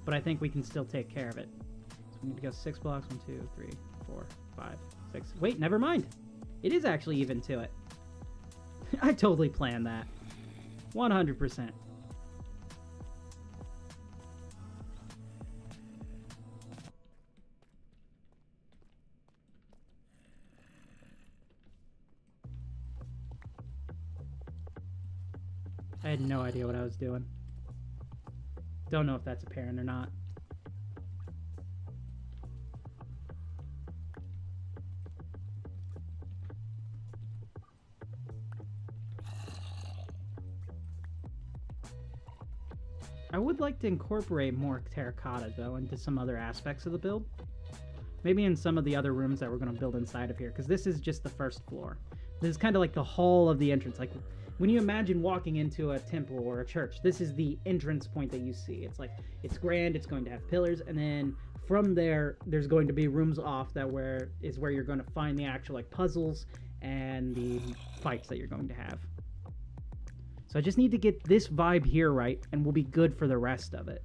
but I think we can still take care of it. So we need to go 6 blocks. 1, 2, 3, 4, 5, 6. Wait, never mind. It is actually even to it. I totally planned that. 100%. I had no idea what I was doing. Don't know if that's apparent or not. I would like to incorporate more terracotta, though, into some other aspects of the build. Maybe in some of the other rooms that we're going to build inside of here, because this is just the first floor. This is kind of like the hall of the entrance. Like, when you imagine walking into a temple or a church, this is the entrance point that you see. It's like, it's grand, it's going to have pillars, and then from there, there's going to be rooms off that is where you're going to find the actual like puzzles and the fights that you're going to have. So I just need to get this vibe here right, and we'll be good for the rest of it.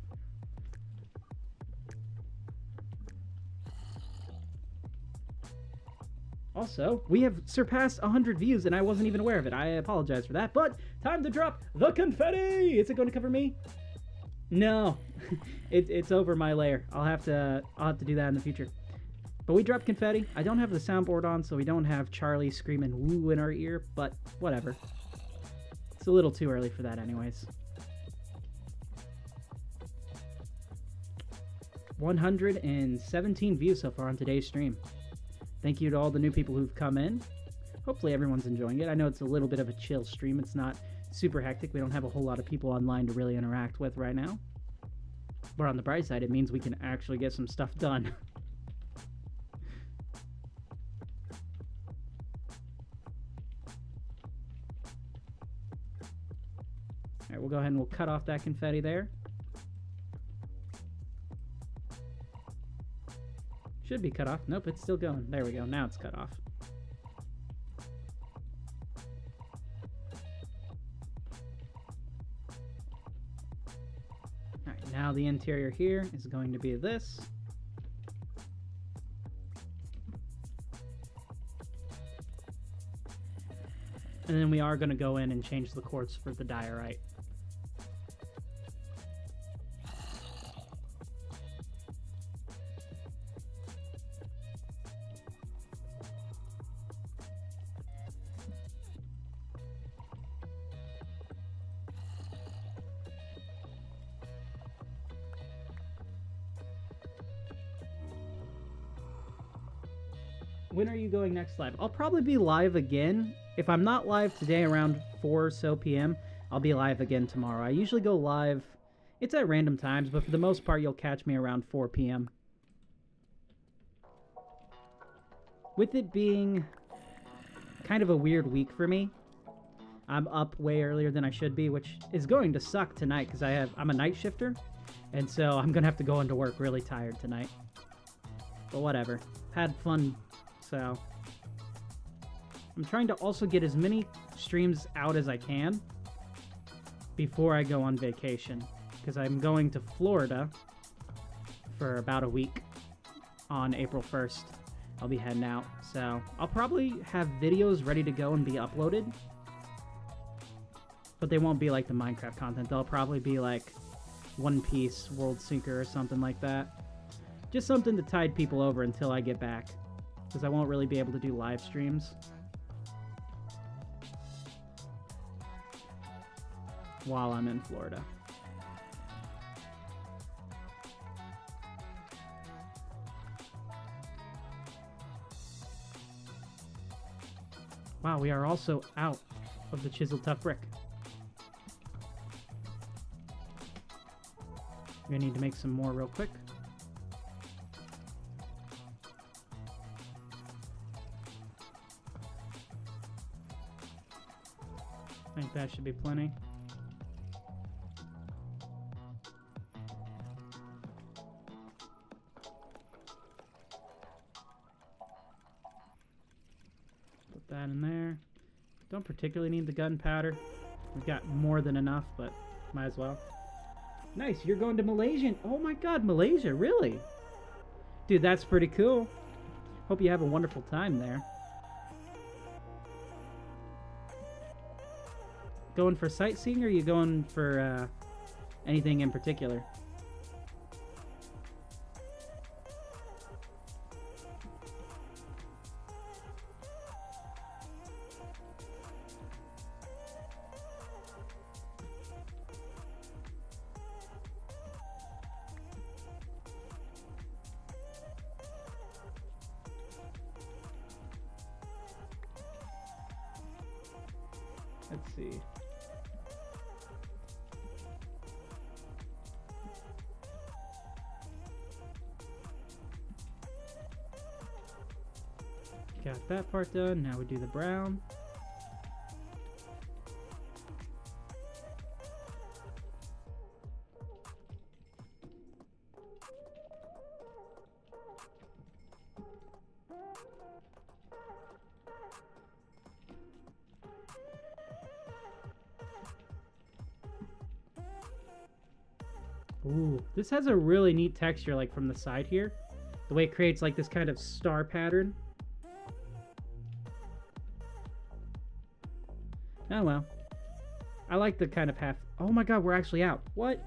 Also, we have surpassed 100 views, and I wasn't even aware of it. I apologize for that, but time to drop the confetti! Is it going to cover me? No, it's over my layer. I'll have to do that in the future. But we dropped confetti. I don't have the soundboard on, so we don't have Charlie screaming woo in our ear, but whatever. It's a little too early for that anyways. 117 views so far on today's stream. Thank you to all the new people who've come in. hopefully everyone's enjoying it. I know it's a little bit of a chill stream. It's not super hectic. We don't have a whole lot of people online to really interact with right now. But on the bright side, it means we can actually get some stuff done. Alright, we'll go ahead and we'll cut off that confetti there. Should be cut off. Nope, it's still going. There we go. Now it's cut off. Alright, now the interior here is going to be this. And then we are going to go in and change the quartz for the diorite. When are you going next live? I'll probably be live again. If I'm not live today around 4 or so p.m., I'll be live again tomorrow. I usually go live, it's at random times, but for the most part, you'll catch me around 4 p.m. With it being kind of a weird week for me, I'm up way earlier than I should be, which is going to suck tonight because I'm a night shifter, and so I'm going to have to go into work really tired tonight. But whatever. Had fun. So I'm trying to also get as many streams out as I can before I go on vacation, because I'm going to Florida for about a week on April 1st. I'll be heading out, so I'll probably have videos ready to go and be uploaded, but they won't be like the Minecraft content. They'll probably be like One Piece, World Sinker, or something like that. Just something to tide people over until I get back, because I won't really be able to do live streams while I'm in Florida. Wow, we are also out of the chiseled tough brick. We're gonna need to make some more real quick. I think that should be plenty. Put that in there. Don't particularly need the gunpowder. We've got more than enough, but might as well. Nice, you're going to Malaysia. Oh my god, Malaysia, really? Dude, that's pretty cool. Hope you have a wonderful time there. Going for sightseeing, or are you going for anything in particular? Let's see. Got that part done. Now we do the brown. Ooh, this has a really neat texture, like from the side here. The way it creates like this kind of star pattern. Oh well. I like the kind of half... Oh my god, we're actually out. What?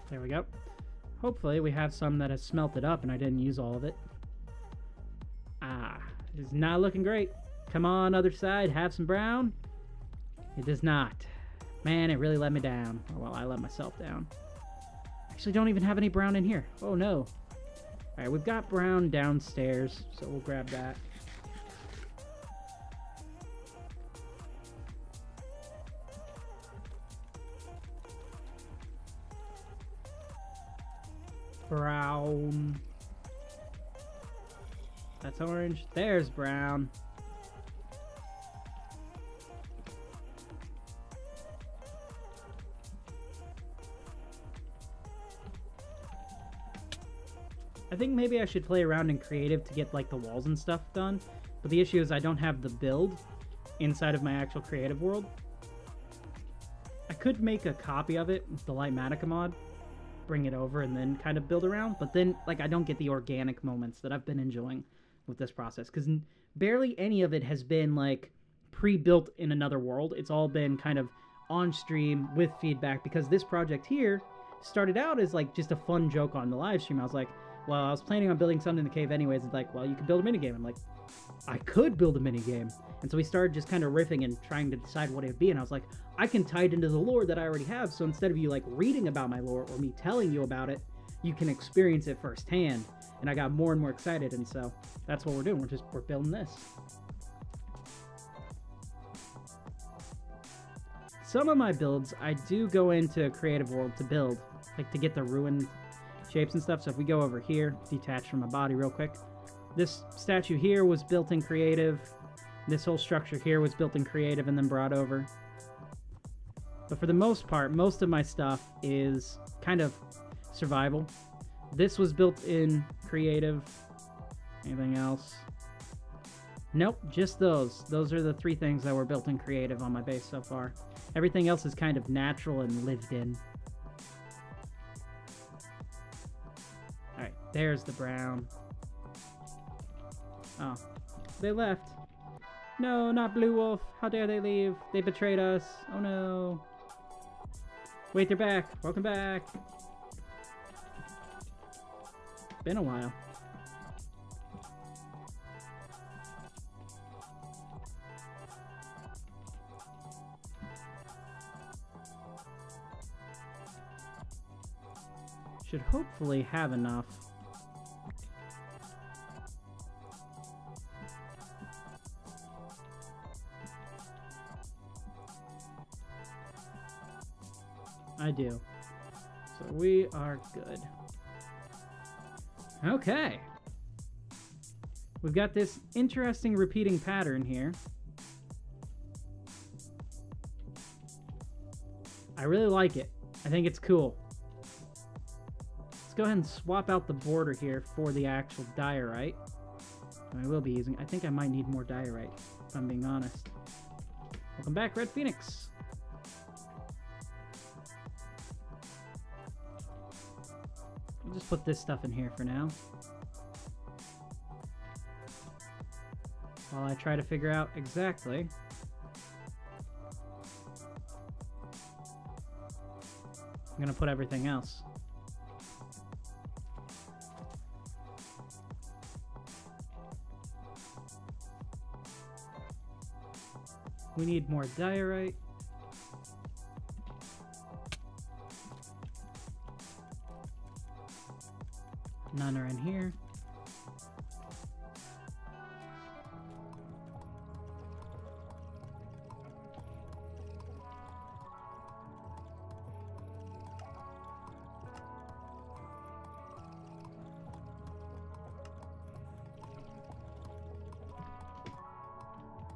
There we go. Hopefully we have some that has smelted up and I didn't use all of it. Ah, it is not looking great. Come on, other side, have some brown. It does not. Man, it really let me down. Oh, well, I let myself down. Actually, don't even have any brown in here. Oh no. Alright, we've got brown downstairs, so we'll grab that. Brown. That's orange. There's brown. I think maybe I should play around in creative to get like the walls and stuff done, but the issue is I don't have the build inside of my actual creative world. I could make a copy of it with the Lightmatica mod, bring it over, and then kind of build around, but then like I don't get the organic moments that I've been enjoying with this process, because barely any of it has been like pre-built in another world. It's all been kind of on stream with feedback, because this project here started out as like just a fun joke on the live stream. I was like, well, I was planning on building something in the cave anyways. It's like, well, you could build a minigame. I'm like, I could build a minigame. And so we started just kind of riffing and trying to decide what it would be. And I was like, I can tie it into the lore that I already have. So instead of you like reading about my lore or me telling you about it, you can experience it firsthand. And I got more and more excited. And so that's what we're doing. We're building this. Some of my builds, I do go into Creative World to build, like to get the ruined shapes and stuff. So if we go over here, detach from my body real quick. This statue here was built in creative. This whole structure here was built in creative and then brought over. But for the most part, most of my stuff is kind of survival. This was built in creative. Anything else? Nope, just those. Those are the 3 things that were built in creative on my base so far. Everything else is kind of natural and lived in. Alright, there's the brown. Oh, they left. No, not Blue Wolf. How dare they leave? They betrayed us. Oh no. Wait, they're back. Welcome back. Been a while. Should hopefully have enough. I do. So we are good. Okay. We've got this interesting repeating pattern here. I really like it. I think it's cool. Let's go ahead and swap out the border here for the actual diorite. I will be using, I think I might need more diorite, if I'm being honest. Welcome back, Red Phoenix. I'll just put this stuff in here for now, while I try to figure out exactly I'm gonna put everything else. We need more diorite. None are in here.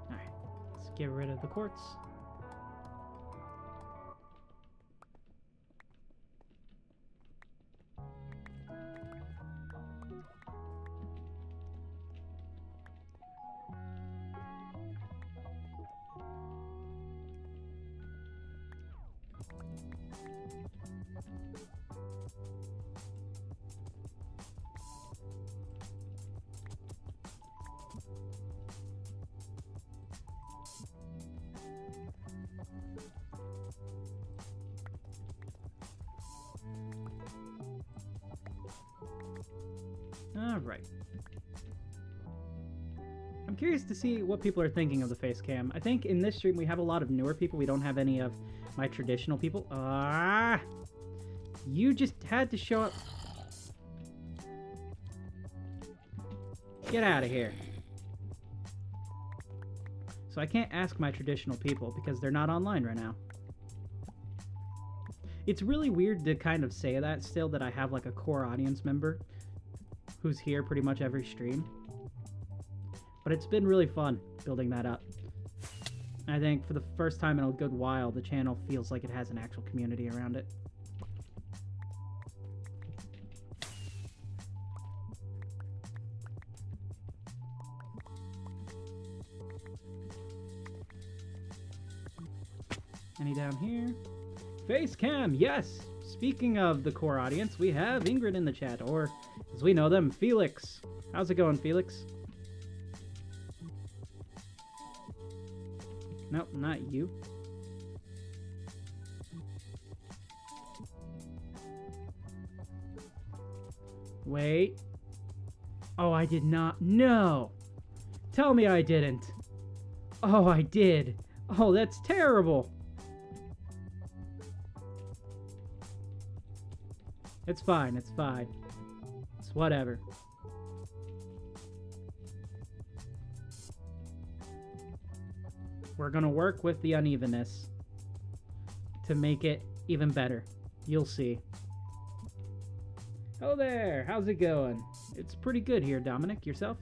Alright, let's get rid of the quartz. Alright. I'm curious to see what people are thinking of the face cam. I think in this stream we have a lot of newer people. We don't have any of my traditional people. You just had to show up. Get out of here. So I can't ask my traditional people because they're not online right now. It's really weird to kind of say that still, that I have like a core audience member who's here pretty much every stream. But it's been really fun building that up. I think for the first time in a good while, the channel feels like it has an actual community around it. Any down here? Face cam, yes! Speaking of the core audience, we have Ingrid in the chat, or as we know them, Felix. How's it going, Felix? Nope, not you. Wait. Oh, I did not. No! Tell me I didn't. Oh, I did. Oh, that's terrible. It's fine, it's fine. It's whatever. We're gonna work with the unevenness to make it even better. You'll see. Oh there, how's it going? It's pretty good here, Dominic. Yourself?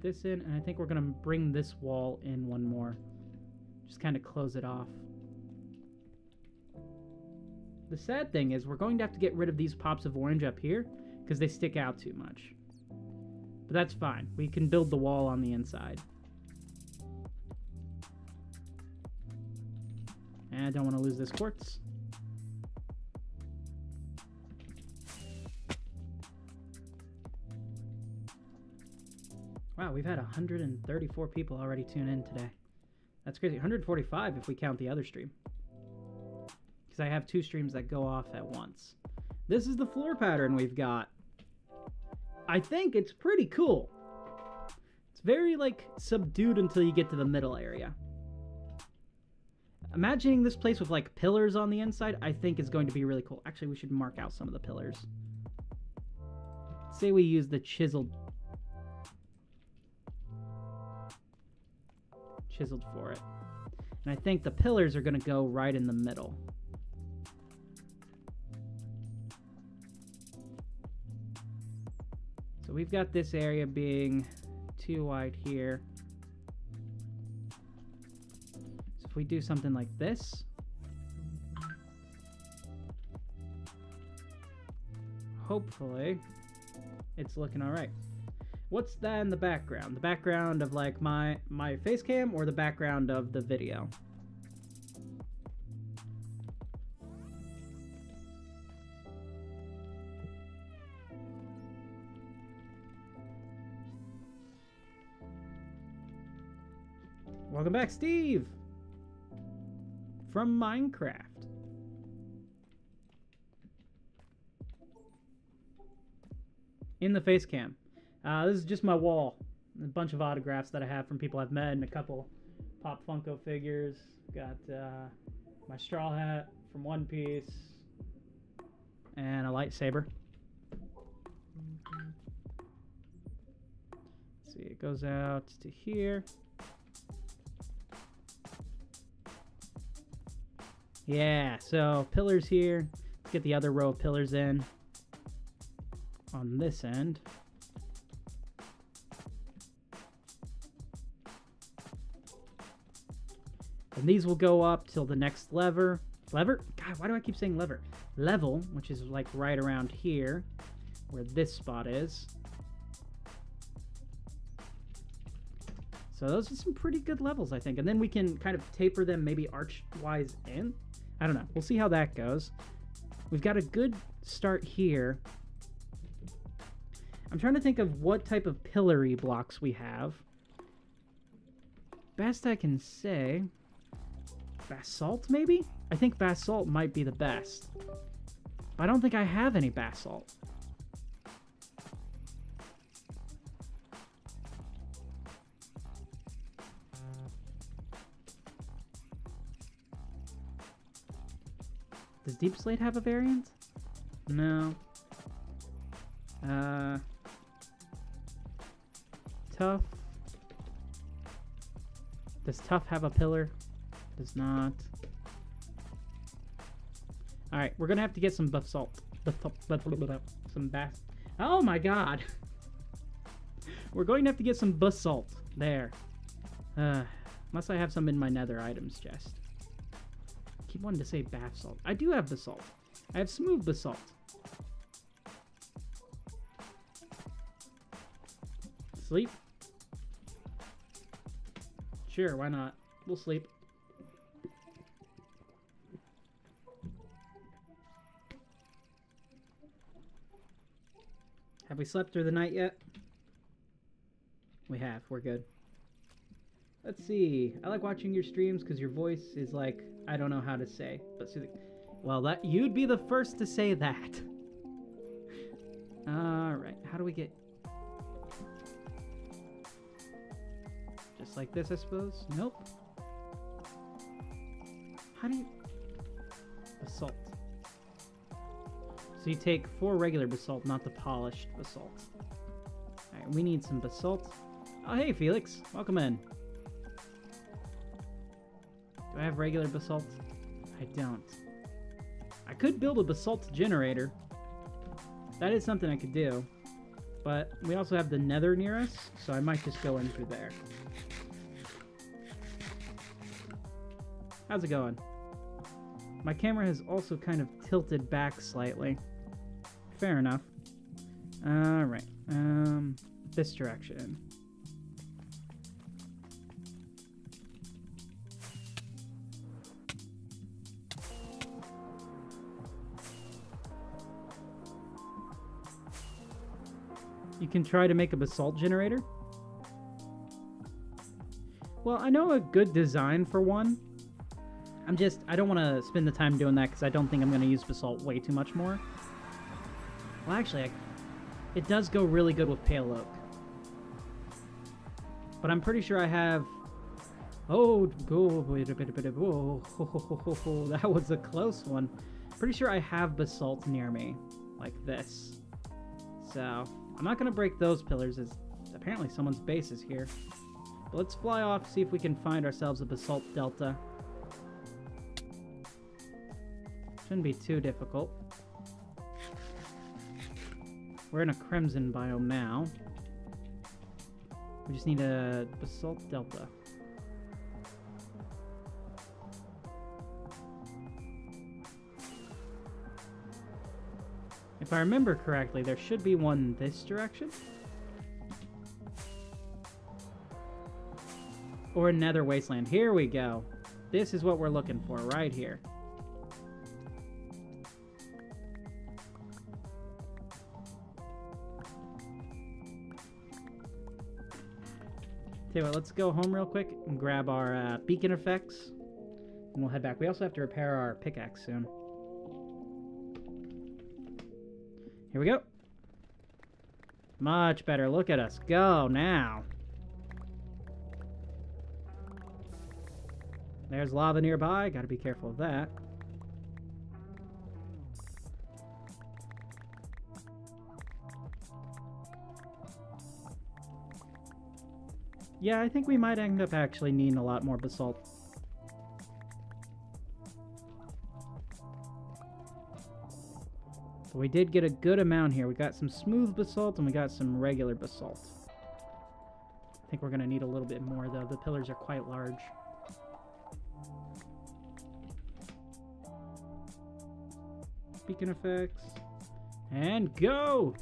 This in, and I think we're gonna bring this wall in one more. Just kind of close it off. The sad thing is we're going to have to get rid of these pops of orange up here because they stick out too much. But that's fine. We can build the wall on the inside. And I don't want to lose this quartz. Wow, we've had 134 people already tune in today. That's crazy. 145 if we count the other stream. Because I have 2 streams that go off at once. This is the floor pattern we've got. I think it's pretty cool. It's very, like, subdued until you get to the middle area. Imagining this place with, like, pillars on the inside, I think is going to be really cool. Actually, we should mark out some of the pillars. Say we use the chiseled for it. And I think the pillars are going to go right in the middle. So we've got this area being too wide here. So if we do something like this, hopefully it's looking all right. What's that in the background? The background of like my face cam or the background of the video? Welcome back, Steve! From Minecraft. In the face cam. This is just my wall. A bunch of autographs that I have from people I've met and a couple Pop Funko figures. Got my straw hat from One Piece and a lightsaber. Let's see, it goes out to here. Yeah, so pillars here. Let's get the other row of pillars in on this end. And these will go up till the next lever. Lever? God, why do I keep saying lever? Level, which is like right around here, where this spot is. So those are some pretty good levels, I think. And then we can kind of taper them maybe arch-wise in. I don't know. We'll see how that goes. We've got a good start here. I'm trying to think of what type of pillory blocks we have. Best I can say, Basalt, maybe? I think basalt might be the best. But I don't think I have any basalt. Does deep slate have a variant? No. Tough. Does tough have a pillar? Does not. Alright, we're gonna have to get some basalt. Some bas. Oh my god! We're going to have to get some basalt. There. Unless I have some in my nether items chest. I keep wanting to say basalt. I do have basalt. I have smooth basalt. Sleep? Sure, why not? We'll sleep. Have we slept through the night yet? We have. We're good. Let's see. I like watching your streams because your voice is like, I don't know how to say, but soothing. Well, that you'd be the first to say that. Alright, how do we get... Just like this, I suppose? Nope. How do you... Basalt. So you take 4 regular basalt, not the polished basalt. Alright, we need some basalt. Oh, hey, Felix. Welcome in. Do I have regular basalt? I don't. I could build a basalt generator. That is something I could do. But we also have the nether near us, so I might just go in through there. How's it going? My camera has also kind of tilted back slightly. Fair enough. Alright. This direction. You can try to make a basalt generator. Well, I know a good design for one. I don't want to spend the time doing that because I don't think I'm going to use basalt way too much more. Well, actually, it does go really good with pale oak. But I'm pretty sure I have... Oh, wait a bit. Whoa, that was a close one. Pretty sure I have basalt near me, like this. So, I'm not going to break those pillars as apparently someone's base is here. But let's fly off, see if we can find ourselves a basalt delta. Shouldn't be too difficult. We're in a crimson biome now. We just need a basalt delta. If I remember correctly, there should be one this direction. Or a nether wasteland. Here we go. This is what we're looking for right here. Tell you what, let's go home real quick and grab our beacon effects, and we'll head back. We also have to repair our pickaxe soon. Here we go. Much better. Look at us go now. There's lava nearby. Gotta be careful of that. Yeah, I think we might end up actually needing a lot more basalt. But we did get a good amount here. We got some smooth basalt and we got some regular basalt. I think we're going to need a little bit more though. The pillars are quite large. Beacon effects. And go!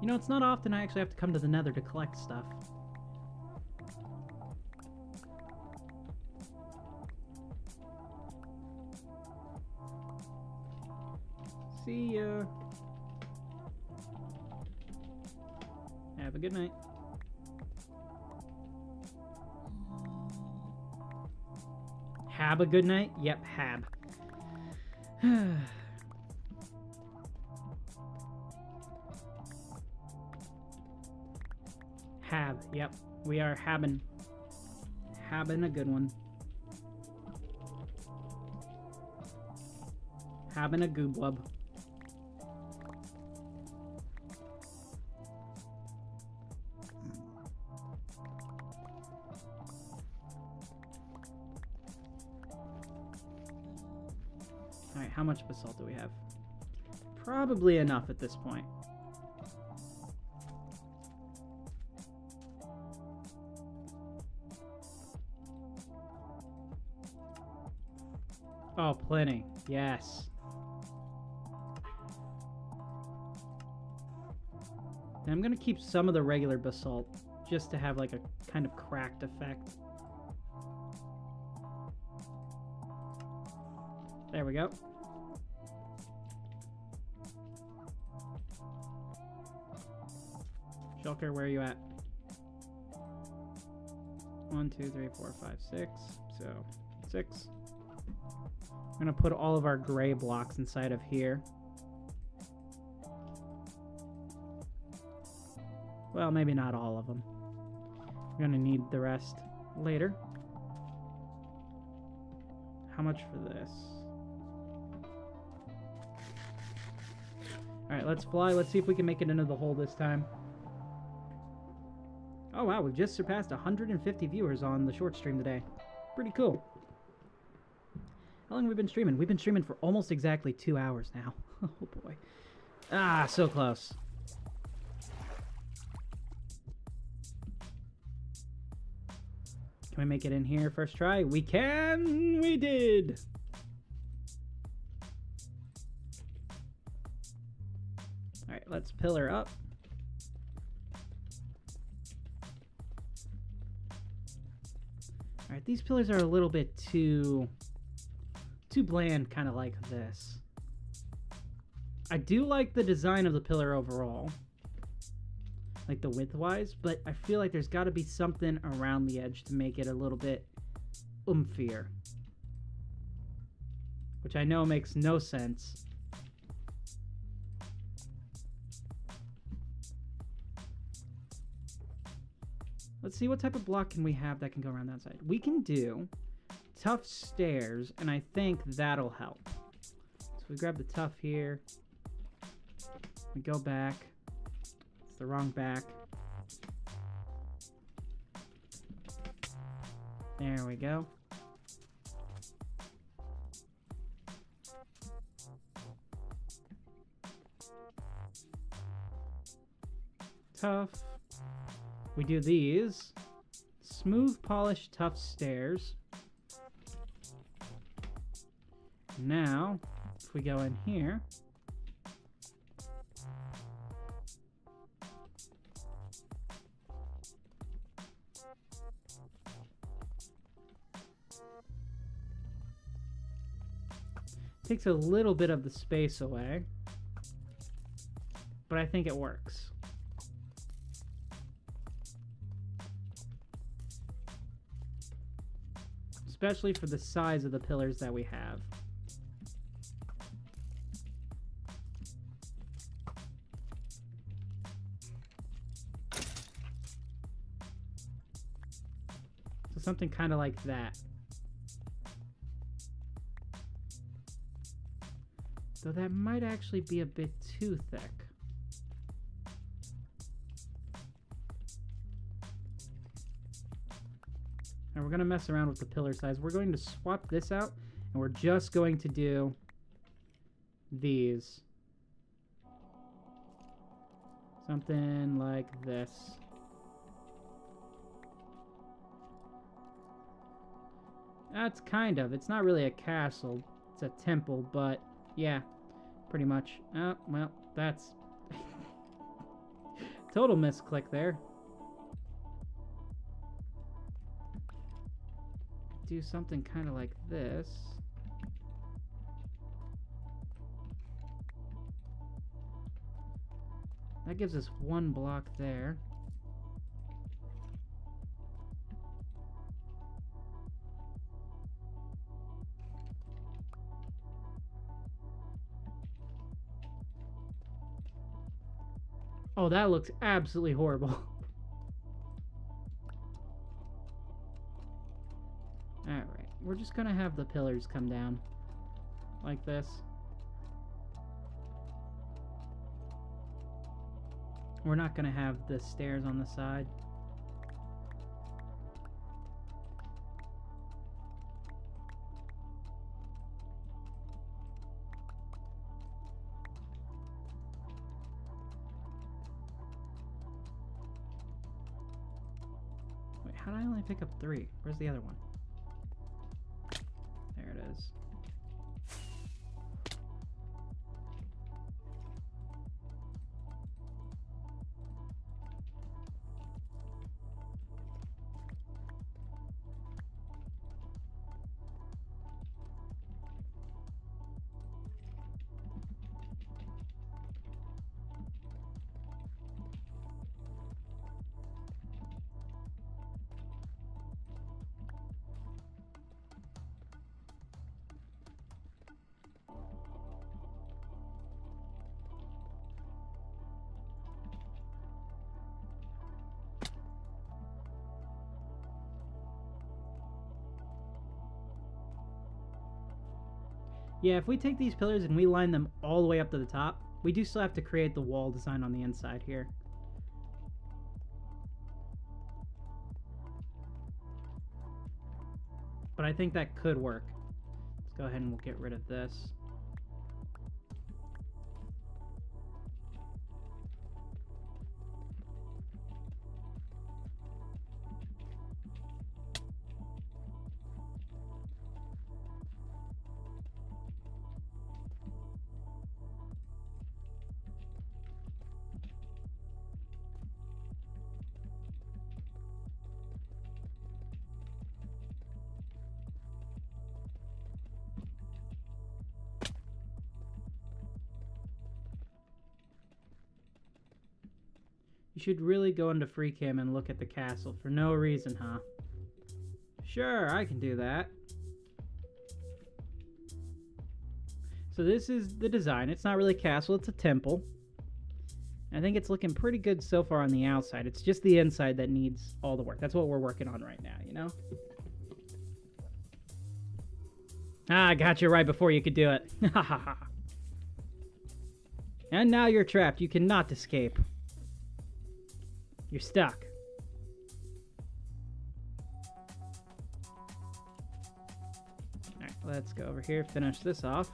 You know, it's not often I actually have to come to the Nether to collect stuff. See ya. Have a good night. Have a good night? Yep, have. Have, yep. We are having a good one. Having a gooblub. Alright, how much basalt do we have? Probably enough at this point. Oh, plenty. Yes. And I'm gonna keep some of the regular basalt just to have like a kind of cracked effect. There we go. Shulker, where are you at? 1, 2, 3, 4, 5, 6. So 6. I'm gonna put all of our gray blocks inside of here. Well, maybe not all of them. We're gonna need the rest later. How much for this? Alright, let's fly. Let's see if we can make it into the hole this time. Oh wow, we've just surpassed 150 viewers on the short stream today. Pretty cool. How long have we been streaming? We've been streaming for almost exactly 2 hours now. Oh boy. Ah, so close. Can we make it in here first try? We can! We did! Alright, let's pillar up. Alright, these pillars are a little bit too bland, kind of like this. I do like the design of the pillar overall, like the width-wise, but I feel like there's got to be something around the edge to make it a little bit oomphier, which I know makes no sense. Let's see what type of block can we have that can go around that side. We can do tough stairs, and I think that'll help. So we grab the tough here. We go back. It's the wrong back. There we go. Tough. We do these. Smooth, polished, tough stairs. Now, if we go in here, takes a little bit of the space away, but I think it works. Especially for the size of the pillars that we have. So something kind of like that. Though that might actually be a bit too thick. And we're going to mess around with the pillar size. We're going to swap this out, and we're just going to do these. Something like this. That's kind of. It's not really a castle. It's a temple, but yeah, pretty much. Oh, well, that's... Total misclick there. Do something kind of like this. That gives us one block there. Oh, that looks absolutely horrible. Alright, we're just gonna have the pillars come down like this. We're not gonna have the stairs on the side. Wait, how did I only pick up 3? Where's the other one? There it is. Yeah, if we take these pillars and we line them all the way up to the top, we do still have to create the wall design on the inside here. But I think that could work. Let's go ahead and we'll get rid of this. You should really go into free cam and look at the castle for no reason, huh? Sure, I can do that. So this is the design. It's not really a castle, it's a temple. I think it's looking pretty good so far on the outside. It's just the inside that needs all the work. That's what we're working on right now, you know? Ah, I got you right before you could do it. Ha ha ha. And now you're trapped. You cannot escape. You're stuck. Alright, let's go over here, finish this off.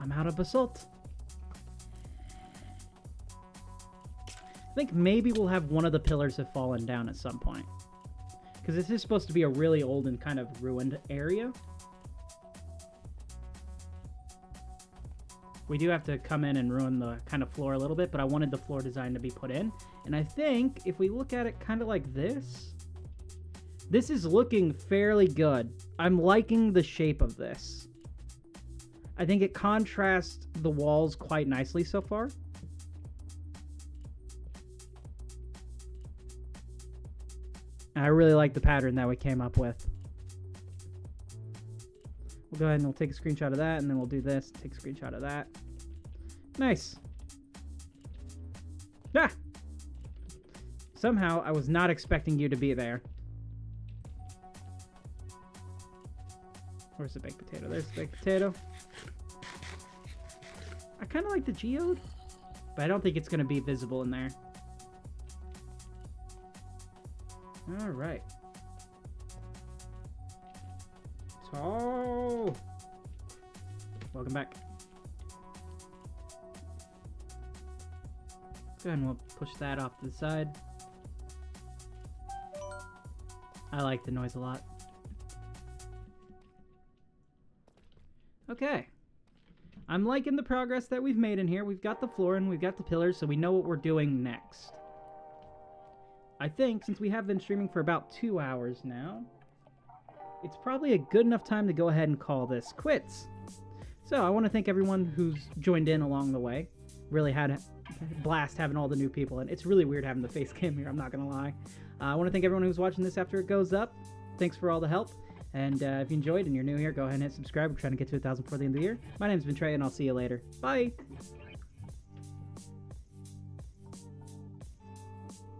I'm out of basalt. I think maybe we'll have one of the pillars have fallen down at some point. Because this is supposed to be a really old and kind of ruined area. We do have to come in and ruin the kind of floor a little bit, but I wanted the floor design to be put in. And I think if we look at it kind of like this, this is looking fairly good. I'm liking the shape of this. I think it contrasts the walls quite nicely so far. I really like the pattern that we came up with. We'll go ahead and we'll take a screenshot of that, and then we'll do this, take a screenshot of that. Nice. Ah! Somehow, I was not expecting you to be there. Where's the baked potato? There's the baked potato. I kind of like the geode, but I don't think it's going to be visible in there. All right. So, welcome back. Go ahead and we'll push that off to the side. I like the noise a lot. Okay. I'm liking the progress that we've made in here. We've got the floor and we've got the pillars, so we know what we're doing next. I think, since we have been streaming for about 2 hours now, it's probably a good enough time to go ahead and call this quits. So I want to thank everyone who's joined in along the way. Really had a blast having all the new people, and it's really weird having the face cam here, I'm not going to lie. I want to thank everyone who's watching this after it goes up. Thanks for all the help. And if you enjoyed and you're new here, go ahead and hit subscribe. We're trying to get to 1,000 before the end of the year. My name's been Trey, and I'll see you later. Bye!